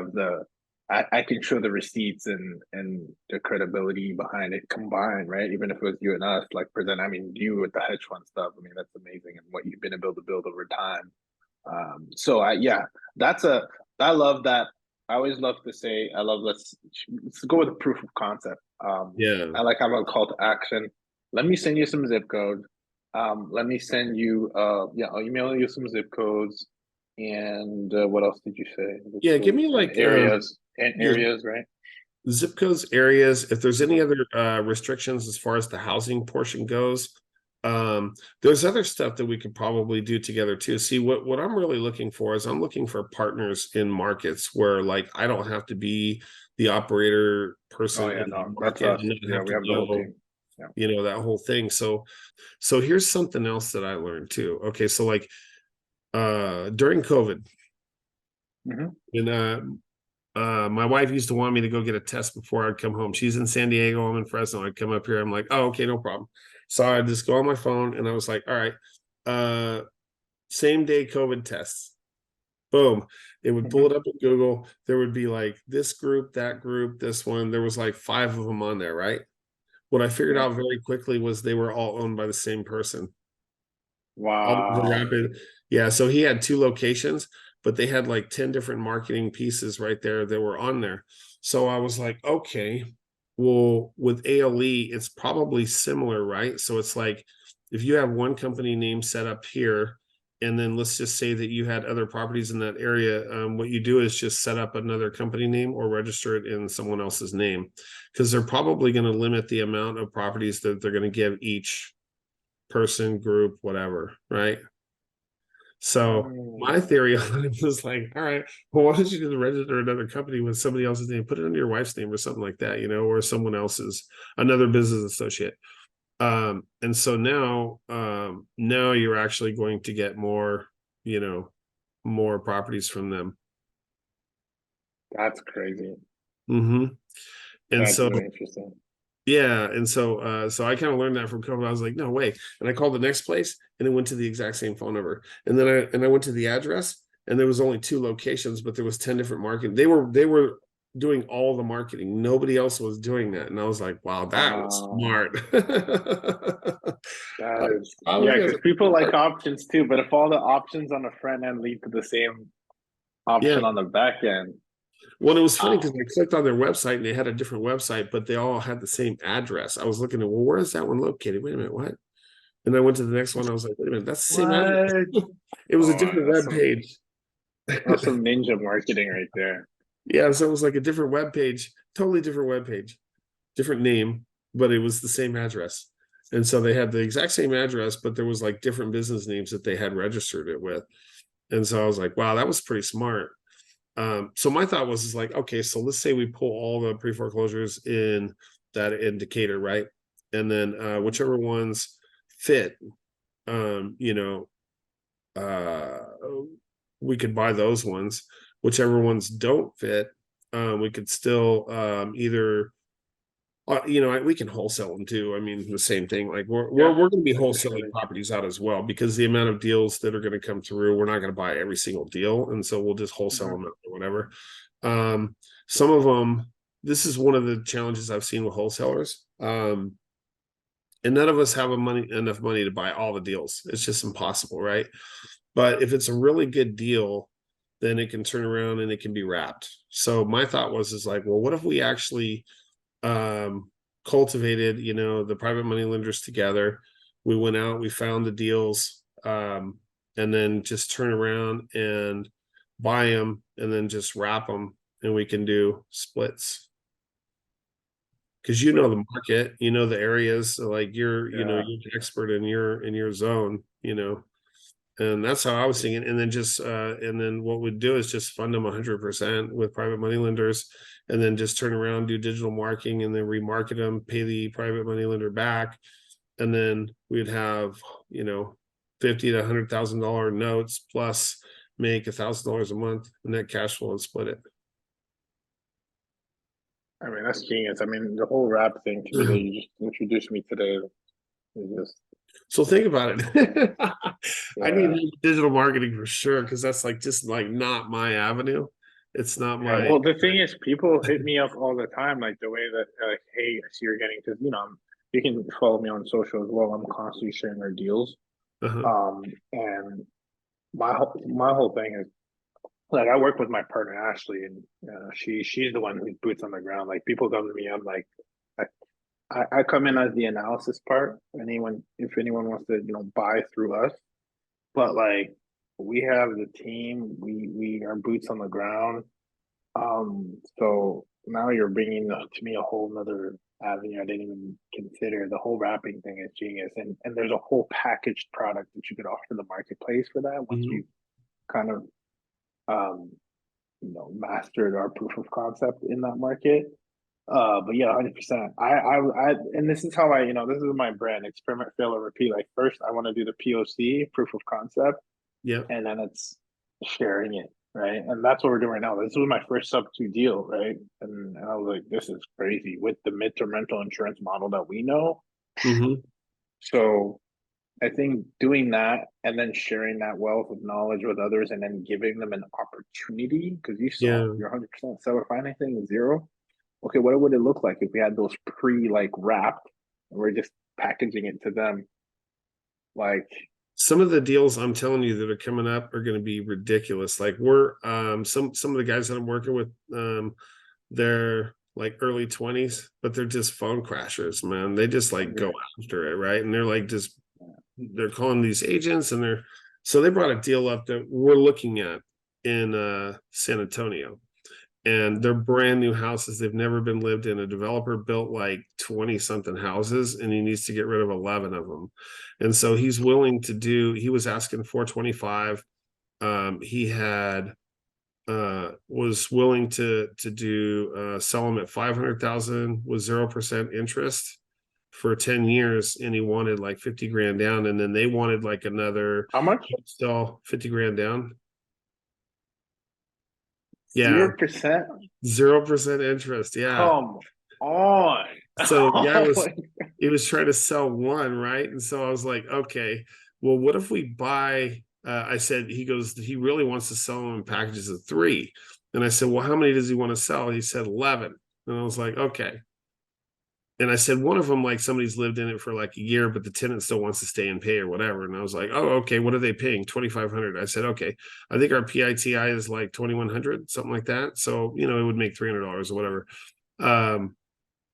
I can show the receipts and the credibility behind it combined, right? Even if it was you and us, like, present. You with the hedge fund stuff, that's amazing, and what you've been able to build over time. I love that. I always love to say, let's go with a proof of concept. I like having a call to action. Let me send you some zip codes. Let me send you, I'll email you some zip codes. And what else did you say? Give me like areas, right? Zip codes, areas. If there's any other restrictions as far as the housing portion goes, there's other stuff that we could probably do together too. See, what I'm really looking for is I'm looking for partners in markets where like I don't have to be the operator person. We have the whole team. That whole thing. So here's something else that I learned too. Okay, so like during COVID, and my wife used to want me to go get a test before I'd come home. She's in San Diego, I'm in Fresno. I'd come up here, I'm like, oh, okay, no problem. So I just go on my phone and I was like, all right, same day COVID tests. Boom. It would pull it up in Google. There would be like this group, that group, this one. There was like 5 of them on there, right? What I figured out very quickly was they were all owned by the same person. Wow. Yeah. So he had 2 locations, but they had like 10 different marketing pieces right there that were on there. So I was like, okay, well, with ALE, it's probably similar, right? So it's like if you have one company name set up here, and then let's just say that you had other properties in that area, what you do is just set up another company name or register it in someone else's name, because they're probably going to limit the amount of properties that they're going to give each person, group, whatever, right? So my theory on it was like, all right, well, why don't you just register another company with somebody else's name, put it under your wife's name or something like that, or someone else's, another business associate. And so now you're actually going to get more, more properties from them. That's crazy. Mm-hmm. And That's so really interesting. yeah, and so I kind of learned that from COVID. I was like, no way. And I called the next place and it went to the exact same phone number. And then I went to the address and there was only 2 locations, but there was 10 different marketing. They were doing all the marketing. Nobody else was doing that. And I was like, wow, that was smart. That is, yeah, because people like options too, but if all the options on the front end lead to the same option on the back end. Well, it was funny because I clicked on their website and they had a different website, but they all had the same address. I was looking at, well, where is that one located? Wait a minute, what? And I went to the next one. I was like, wait a minute, that's the same address. It was a different web page. That's some ninja marketing right there. Yeah, so it was like a different web page, totally different web page, different name, but it was the same address. And so they had the exact same address, but there was like different business names that they had registered it with. And so I was like, wow, that was pretty smart. So my thought was like, okay, so let's say we pull all the pre-foreclosures in that indicator, right? And then whichever ones fit, we could buy those ones. Whichever ones don't fit, we could still either we can wholesale them too. I mean, the same thing. Like we're going to be wholesaling properties out as well, because the amount of deals that are going to come through, we're not going to buy every single deal, and so we'll just wholesale them out or whatever. Some of them, this is one of the challenges I've seen with wholesalers. And none of us have enough money to buy all the deals. It's just impossible, right? But if it's a really good deal, then it can turn around and it can be wrapped. So my thought is like, well, what if we actually cultivated, the private money lenders together? We went out, we found the deals, and then just turn around and buy them and then just wrap them, and we can do splits. Because the market, the areas, like you're an expert in your zone, and that's how I was thinking. And then and then what we'd do is just fund them 100% with private money lenders, and then just turn around, do digital marketing, and then remarket them, pay the private money lender back, and then we'd have $50,000 to $100,000 notes plus make $1,000 a month net cash flow and split it. I mean, that's genius. I mean, the whole rap thing to me that you just introduced me today is just. So think about it. I need digital marketing for sure, because that's just not my avenue. It's not my. Well, the thing is, people hit me up all the time, like the way that, hey, I see you're getting, because you can follow me on social as well. I'm constantly sharing our deals. And my whole thing is, like, I work with my partner Ashley, and she's the one who's boots on the ground. Like, people come to me, I'm like, I come in as the analysis part. If anyone wants to buy through us, but like we have the team, we are boots on the ground. So now you're bringing to me a whole nother avenue I didn't even consider. The whole wrapping thing is genius, and there's a whole packaged product that you could offer the marketplace for that once you kind of mastered our proof of concept in that market. But yeah, 100%. I and this is how this is my brand: experiment, fail, or repeat. Like, first, I want to do the POC, proof of concept, and then it's sharing it, right? And that's what we're doing right now. This was my first sub-2 deal, right? And I was like, this is crazy with the midterm rental insurance model that we know. So I think doing that and then sharing that wealth of knowledge with others, and then giving them an opportunity, because you're 100% seller financing is 0. Okay, what would it look like if we had those wrapped and we're just packaging it to them? Like, some of the deals I'm telling you that are coming up are going to be ridiculous. Like we're some of the guys that I'm working with, they're like early 20s, but they're just phone crashers, man. They just like go after it, right? And they're like just they're calling these agents, and they brought a deal up that we're looking at in San Antonio. And they're brand new houses. They've never been lived in. A developer built like 20 something houses, and he needs to get rid of 11 of them. And so he was asking 425. He had was willing to do sell them at 500,000 with 0% interest for 10 years, and he wanted like 50 grand down, and then they wanted like another How much? still 50 grand down. Yeah, 0%. 0% interest. Yeah. Come on. So the guy Oh he was trying to sell one, right? And so I was like, okay, well, what if we buy? I said, he really wants to sell them in packages of 3. And I said, well, how many does he want to sell? He said 11. And I was like, okay. And I said, one of them, like somebody's lived in it for like a year, but the tenant still wants to stay and pay or whatever. And I was like, oh, okay, what are they paying? 2,500. I said, okay, I think our PITI is like 2,100, something like that. So, it would make $300 or whatever.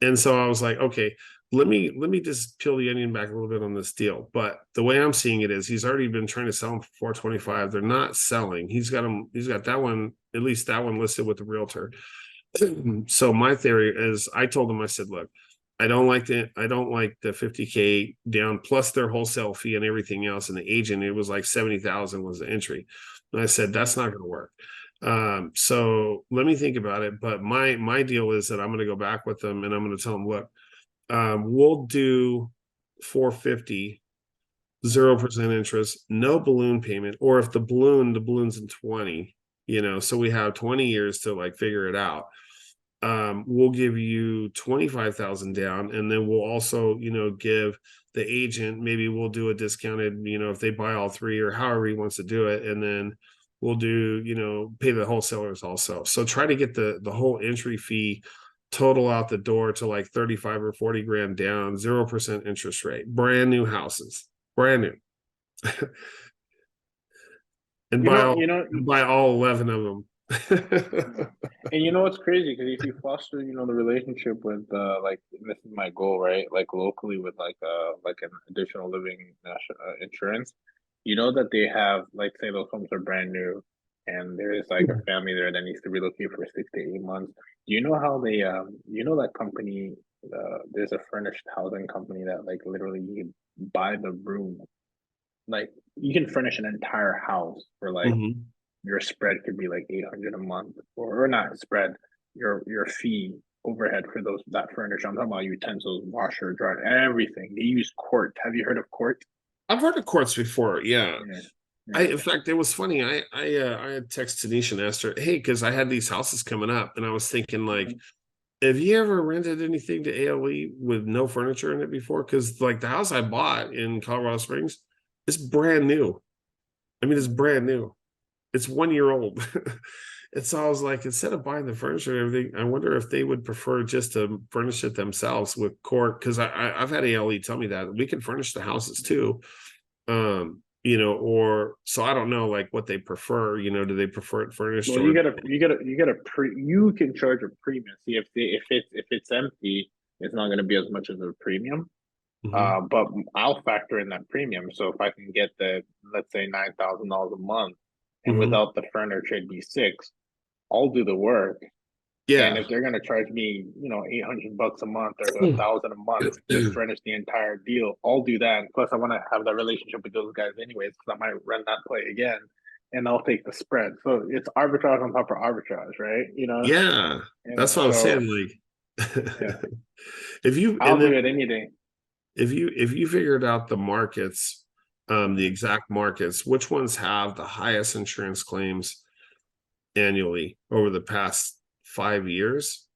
And so I was like, okay, let me just peel the onion back a little bit on this deal. But the way I'm seeing it is he's already been trying to sell them for 425. They're not selling. He's got that one, at least that one listed with the realtor. So my theory is, I told him, I said, look, I don't like the 50K down plus their wholesale fee and everything else. And the agent, it was like 70,000 was the entry. And I said, that's not going to work. So let me think about it. But my deal is that I'm going to go back with them, and I'm going to tell them, look, we'll do 450, 0% interest, no balloon payment, or if the balloon's in 20, so we have 20 years to like figure it out. We'll give you 25,000 down, and then we'll also, give the agent, maybe we'll do a discounted, if they buy all 3 or however he wants to do it, and then we'll do, pay the wholesalers also. So try to get the whole entry fee total out the door to like 35 or 40 grand down, 0% interest rate, brand new houses, brand new. And buy all 11 of them. And what's crazy, because if you foster, the relationship with like, this is my goal, right? Like locally with like an additional living insurance, that they have, like, say those homes are brand new, and there is like a family there that needs to relocate for 6 to 8 months. Do you know how they that company, there's a furnished housing company that like literally you can buy the room, like you can furnish an entire house for like your spread could be like 800 a month, or not spread, your fee overhead for that furniture. I'm talking about utensils, washer, dryer, everything. They use Court. Have you heard of Court? I've heard of Quartz before. Yeah. Yeah. In fact, it was funny. I had texted Tanisha and asked her, hey, because I had these houses coming up, and I was thinking, like, have you ever rented anything to ALE with no furniture in it before? Because like the house I bought in Colorado Springs is brand new. I mean, it's brand new. It's 1 year old. And so I was like, instead of buying the furniture and everything, I wonder if they would prefer just to furnish it themselves with Court. Because I've had ALE tell me that we can furnish the houses too. Or so I don't know like what they prefer. Do they prefer it furnished? Well, or... you can charge a premium. See, if it's empty, it's not going to be as much as a premium. But I'll factor in that premium. So if I can get let's say $9,000 a month, and without the furniture it'd be $6,000, I'll do the work. Yeah. And if they're gonna charge me, $800 a month or $1,000 a month to furnish the entire deal, I'll do that. And plus, I want to have that relationship with those guys anyways, because I might run that play again, and I'll take the spread. So it's arbitrage on top of arbitrage, right? Yeah, that's what I was saying. Like, yeah. I'll do it any day. If you figured out the markets, the exact markets, which ones have the highest insurance claims annually over the past 5 years,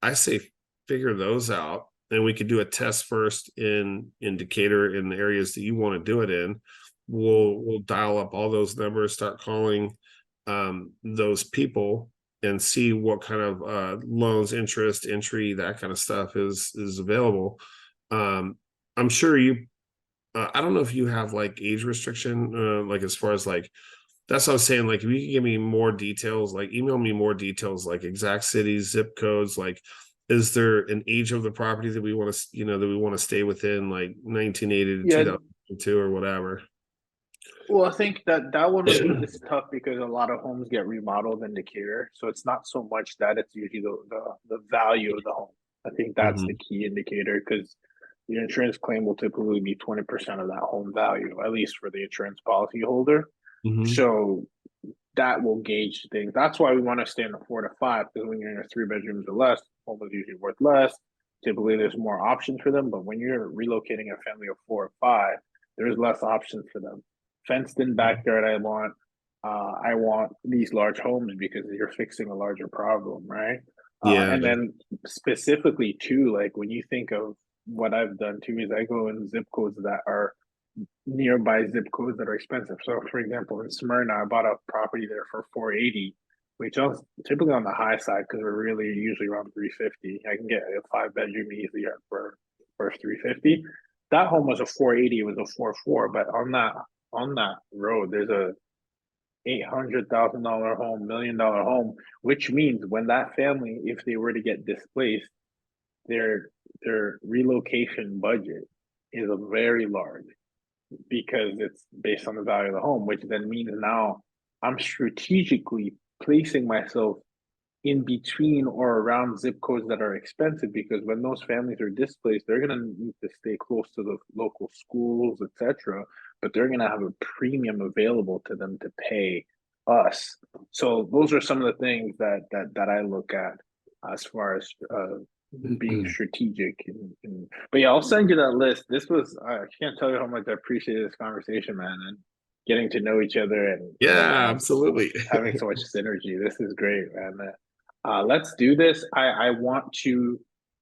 I say figure those out, and we could do a test first in Decatur in the areas that you want to do it in. We'll dial up all those numbers, start calling those people, and see what kind of loans, interest, entry, that kind of stuff is available. I'm sure you I don't know if you have like age restriction, like as far as like, that's what I was saying. Like, if you can give me more details, like email me more details, like exact cities, zip codes, like, is there an age of the property that we want to, that we want to stay within, like 1980 to Yeah, 2002 or whatever? well, I think that that one is tough because a lot of homes get remodeled in Decatur, so it's not so much that, it's usually the value of the home. I think that's the Mhm. key indicator because the insurance claim will typically be 20% of that home value, at least for the insurance policy holder. Mhm. So that will gauge things. That's why we want to stay in the 4 to 5, because when you're in a 3 bedrooms or less, home is usually worth less. Typically, there's more options for them. But when you're relocating a family of 4 or 5, there's less options for them. Fenced in backyard, I want these large homes because you're fixing a larger problem, right? Yeah. And then specifically too, like when you think of what I've done too, is I go in zip codes that are nearby zip codes that are expensive. So, for example, in Smyrna, I bought a property there for 480, which was typically on the high side because we're really usually around 350. I can get a 5 bedroom easily for 350. That home was a 480. It was a 4.4, but on that road, there's a $800,000 home, $1 million home, which means when that family, if they were to get displaced, their their relocation budget is a very large because it's based on the value of the home, which then means now I'm strategically placing myself in between or around zip codes that are expensive because when those families are displaced, they're going to need to stay close to the local schools, etc. But they're going to have a premium available to them to pay us. So those are some of the things that I look at as far as being strategic. But yeah, I'll send you that list. This was I can't tell you how much I appreciate this conversation, man, and getting to know each other Yeah, and absolutely. having so much synergy. This is great, man. Let's do this. I want to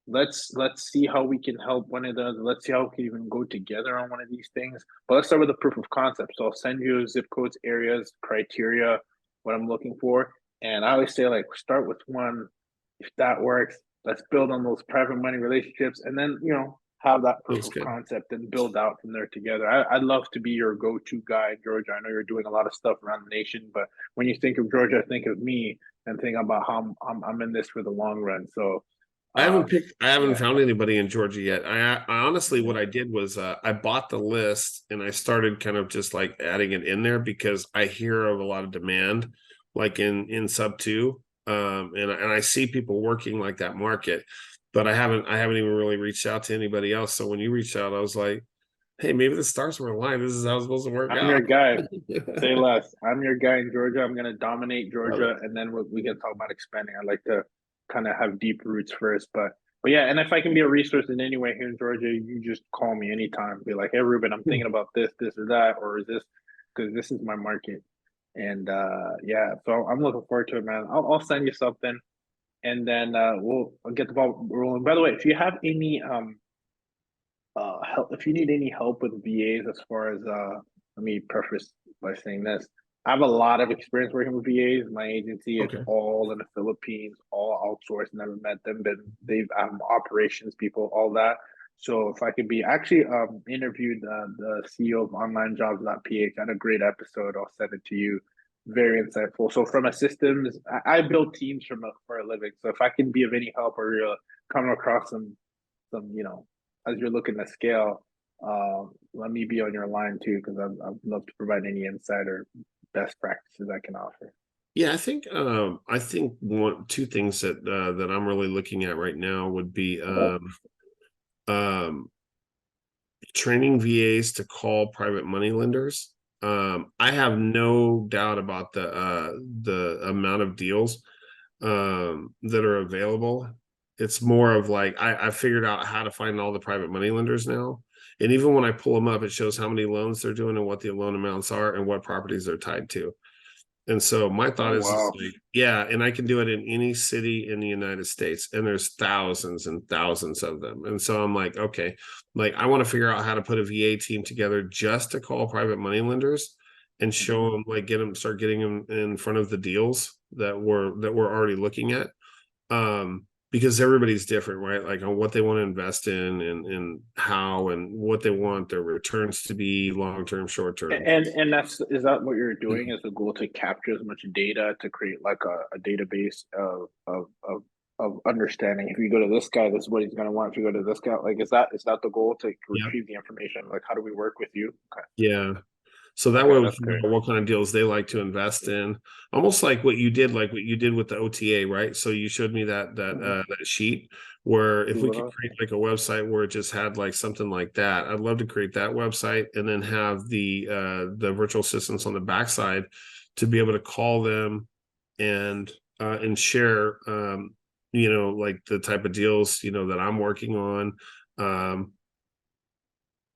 let's see how we can help one of the. Let's see how we can even go together on one of these things. But let's start with the proof of concept. So I'll send you zip codes, areas, criteria, what I'm looking for, and I always say like start with one. If that works, let's build on those private money relationships, and then have that proof Sounds of good. concept and build out from there together. I'd love to be your go-to guy, Georgia. I know you're doing a lot of stuff around the nation, but when you think of Georgia, think of me and think about how I'm in this for the long run. So, I haven't yeah, found anybody in Georgia yet. I honestly, yeah, what I did was I bought the list and I started kind of just like adding it in there because I hear of a lot of demand, like in sub two, and I see people working like that market, but I haven't even really reached out to anybody else. So when you reached out, I was like, hey, maybe the stars were aligned. This is how it's supposed to work I'm your out. guy. Say less. I'm your guy in Georgia. I'm gonna dominate Love it. Georgia, and then we can talk about expanding. I like to kind of have deep roots first, but yeah. And if I can be a resource in any way here in Georgia, you just call me anytime. Be like, hey, Ruben, I'm thinking about this or that, or is this because this is my market. And yeah, so I'm looking forward to it, man. I'll send you something, and then I'll get the ball rolling. By the way, if you have any help, if you need any help with VAs as far as let me preface by saying this. I have a lot of experience working with VAs. My agency is Okay. all in the Philippines, all outsourced, never met them, but they've operations people, all that. So if I could be actually interviewed the CEO of onlinejobs.ph, I had a great episode. I'll send it to you. Very insightful. So from a systems, I build teams for a living. So if I can be of any help or you're coming across some as you're looking to scale, let me be on your line too because I'd love to provide any insight or best practices I can offer. Yeah, I think two things that I'm really looking at right now would be um training VAs to call private money lenders. I have no doubt about the amount of deals that are available. It's more of like I figured out how to find all the private money lenders now. And even when I pull them up, it shows how many loans they're doing and what the loan amounts are and what properties they're tied to. And so my Oh thought is wow. like, yeah, and I can do it in any city in the United States, and there's thousands and thousands of them. And so I'm like, okay, like I want to figure out how to put a VA team together just to call private money lenders and show Mhm. them, like, getting them in front of the deals that we're already looking at. because everybody's different, right? Like on what they want to invest in and how and what they want their returns to be long term, short term. And is that what you're doing? Is the goal to capture as much data to create like a database of understanding? If you go to this guy, this is what he's gonna want. If you go to this guy, like is that the goal to Yeah. retrieve the information? Like how do we work with you? Okay. Yeah. So that Okay, way we that's can great. know what kind of deals they like to invest in. Almost like what you did with the OTA, right? So you showed me that sheet where if we could create like a website where it just had like something like that, I'd love to create that website and then have the virtual assistants on the backside to be able to call them and share like the type of deals that I'm working on.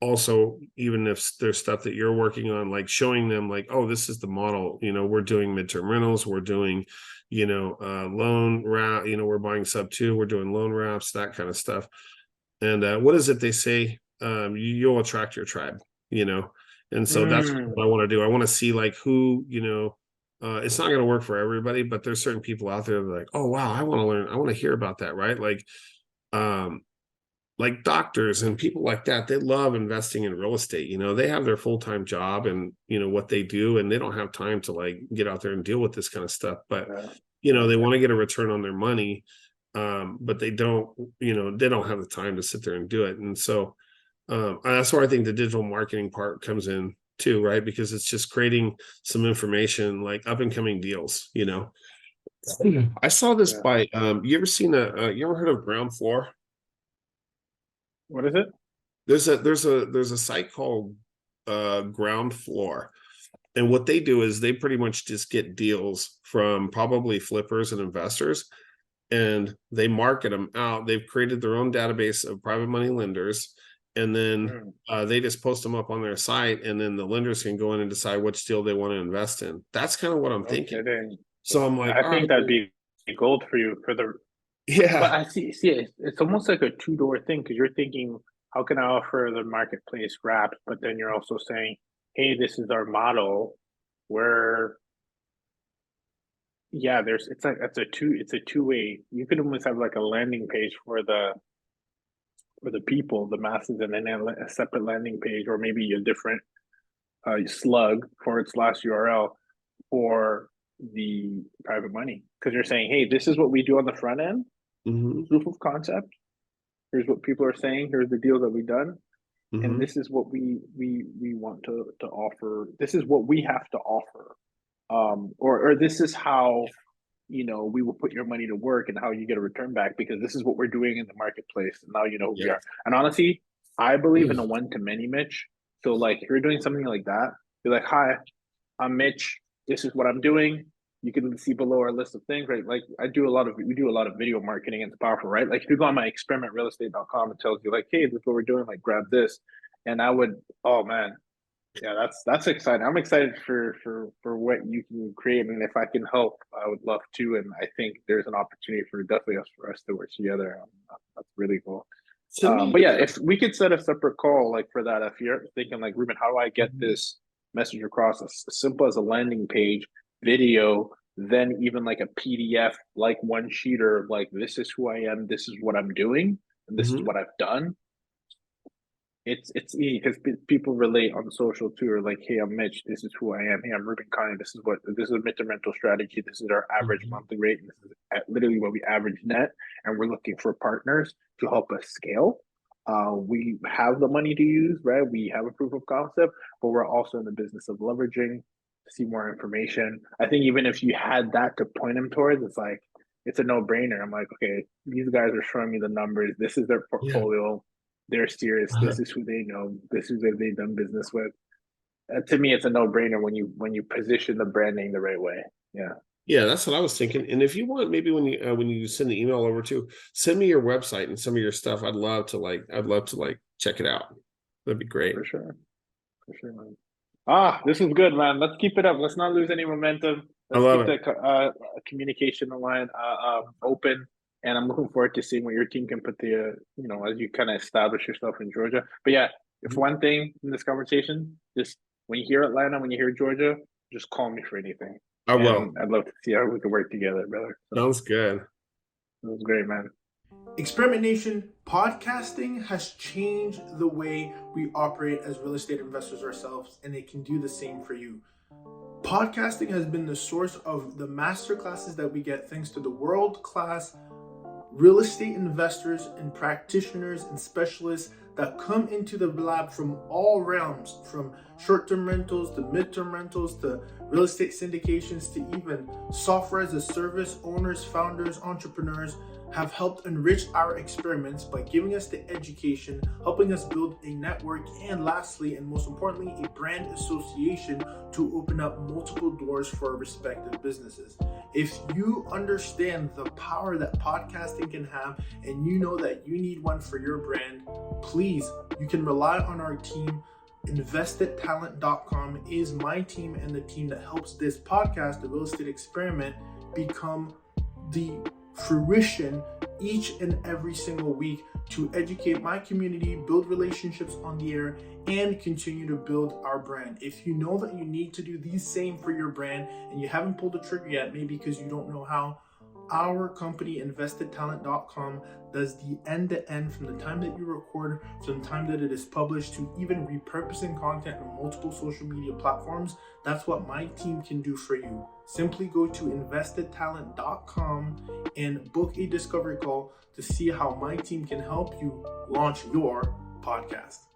Also, even if there's stuff that you're working on, showing them oh, this is the model, we're doing midterm rentals, we're doing loan wrap, we're buying sub 2, we're doing loan wraps, that kind of stuff. And what is it they say? You'll attract your tribe, and so that's what I want to do. I want to see who, it's not going to work for everybody, but there's certain people out there that are like, oh wow, I want to learn, I want to hear about that, right? Like doctors and people like that, they love investing in real estate. They have their full-time job and what they do, and they don't have time to get out there and deal with this kind of stuff. But they want to get a return on their money, but they don't have the time to sit there and do it. And so that's where I think the digital marketing part comes in too, right? Because it's just creating some information, like up and coming deals. I saw this by you ever seen you ever heard of Ground Floor? What is it? There's a site called Ground Floor, and what they do is they pretty much just get deals from probably flippers and investors, and they market them out. They've created their own database of private money lenders, and then they just post them up on their site, and then the lenders can go in and decide which deal they want to invest in. That's kind of what I'm thinking. So I'm like, I think that'd be gold for you for the. Yeah. But I see it's almost like a two-door thing because you're thinking, how can I offer the marketplace wraps? But then you're also saying, hey, this is our model where it's a two-way. You could almost have like a landing page for the people, the masses, and then a separate landing page, or maybe a different slug /URL for the private money. Because you're saying, hey, this is what we do on the front end. Proof of concept. Here's what people are saying. Here's the deals that we've done, and this is what we want to offer. This is what we have to offer, or this is how we will put your money to work and how you get a return back because this is what we're doing in the marketplace. And now you know who we are. And honestly, I believe in a one-to-many, Mitch. So if you're doing something like that, you're like, hi, I'm Mitch. This is what I'm doing. You can see below our list of things, right? We do a lot of video marketing and it's powerful, right? If you go on my experimentrealestate.com, it tells you hey, this is what we're doing, grab this. And I would, oh man, yeah, that's exciting. I'm excited for what you can create. And if I can help, I would love to. And I think there's an opportunity for us to work together. That's really cool. But yeah, if we could set a separate call for that, if you're thinking Ruben, how do I get this message across as simple as a landing page, video, then even a PDF, one sheeter, this is who I am, this is what I'm doing, and this is what I've done. It's easy because people relate on social too, or hey, I'm Mitch, this is who I am. Hey, I'm Ruben Kanya, this is a midterm rental strategy. This is our average monthly rate. And this is literally what we average net, and we're looking for partners to help us scale. We have the money to use, right? We have a proof of concept, but we're also in the business of leveraging to see more information. I think even if you had that to point them towards, it's a no-brainer. I'm okay, these guys are showing me the numbers. This is their portfolio. They're serious. This is who they know. This is who they've done business with. To me, it's a no-brainer when you position the branding the right way. Yeah, that's what I was thinking. And if you want, maybe when you send the email over to, send me your website and some of your stuff. I'd love to check it out. That'd be great. For sure, man. This is good, man. Let's keep it up. Let's not lose any momentum. Let's keep the communication line open. And I'm looking forward to seeing what your team can put as you kind of establish yourself in Georgia. But yeah, if one thing in this conversation, just when you hear Atlanta, when you hear Georgia, just call me for anything. I will. I'd love to see how we can work together, brother. Sounds good. It was great, man. Experiment Nation, podcasting has changed the way we operate as real estate investors ourselves, and it can do the same for you. Podcasting has been the source of the masterclasses that we get thanks to the world-class real estate investors and practitioners and specialists that come into the lab from all realms, from short-term rentals to mid-term rentals to real estate syndications to even software as a service. Owners, founders, entrepreneurs have helped enrich our experiments by giving us the education, helping us build a network, and lastly, and most importantly, a brand association to open up multiple doors for our respective businesses. If you understand the power that podcasting can have and you know that you need one for your brand, please, you can rely on our team. InvestedTalent.com is my team and the team that helps this podcast, the Real Estate Experiment, become the fruition each and every single week to educate my community, build relationships on the air, and continue to build our brand. If you know that you need to do the same for your brand and you haven't pulled the trigger yet, maybe because you don't know how, our company, InvestedTalent.com, does the end-to-end from the time that you record, from the time that it is published, to even repurposing content on multiple social media platforms. That's what my team can do for you. Simply go to InvestedTalent.com and book a discovery call to see how my team can help you launch your podcast.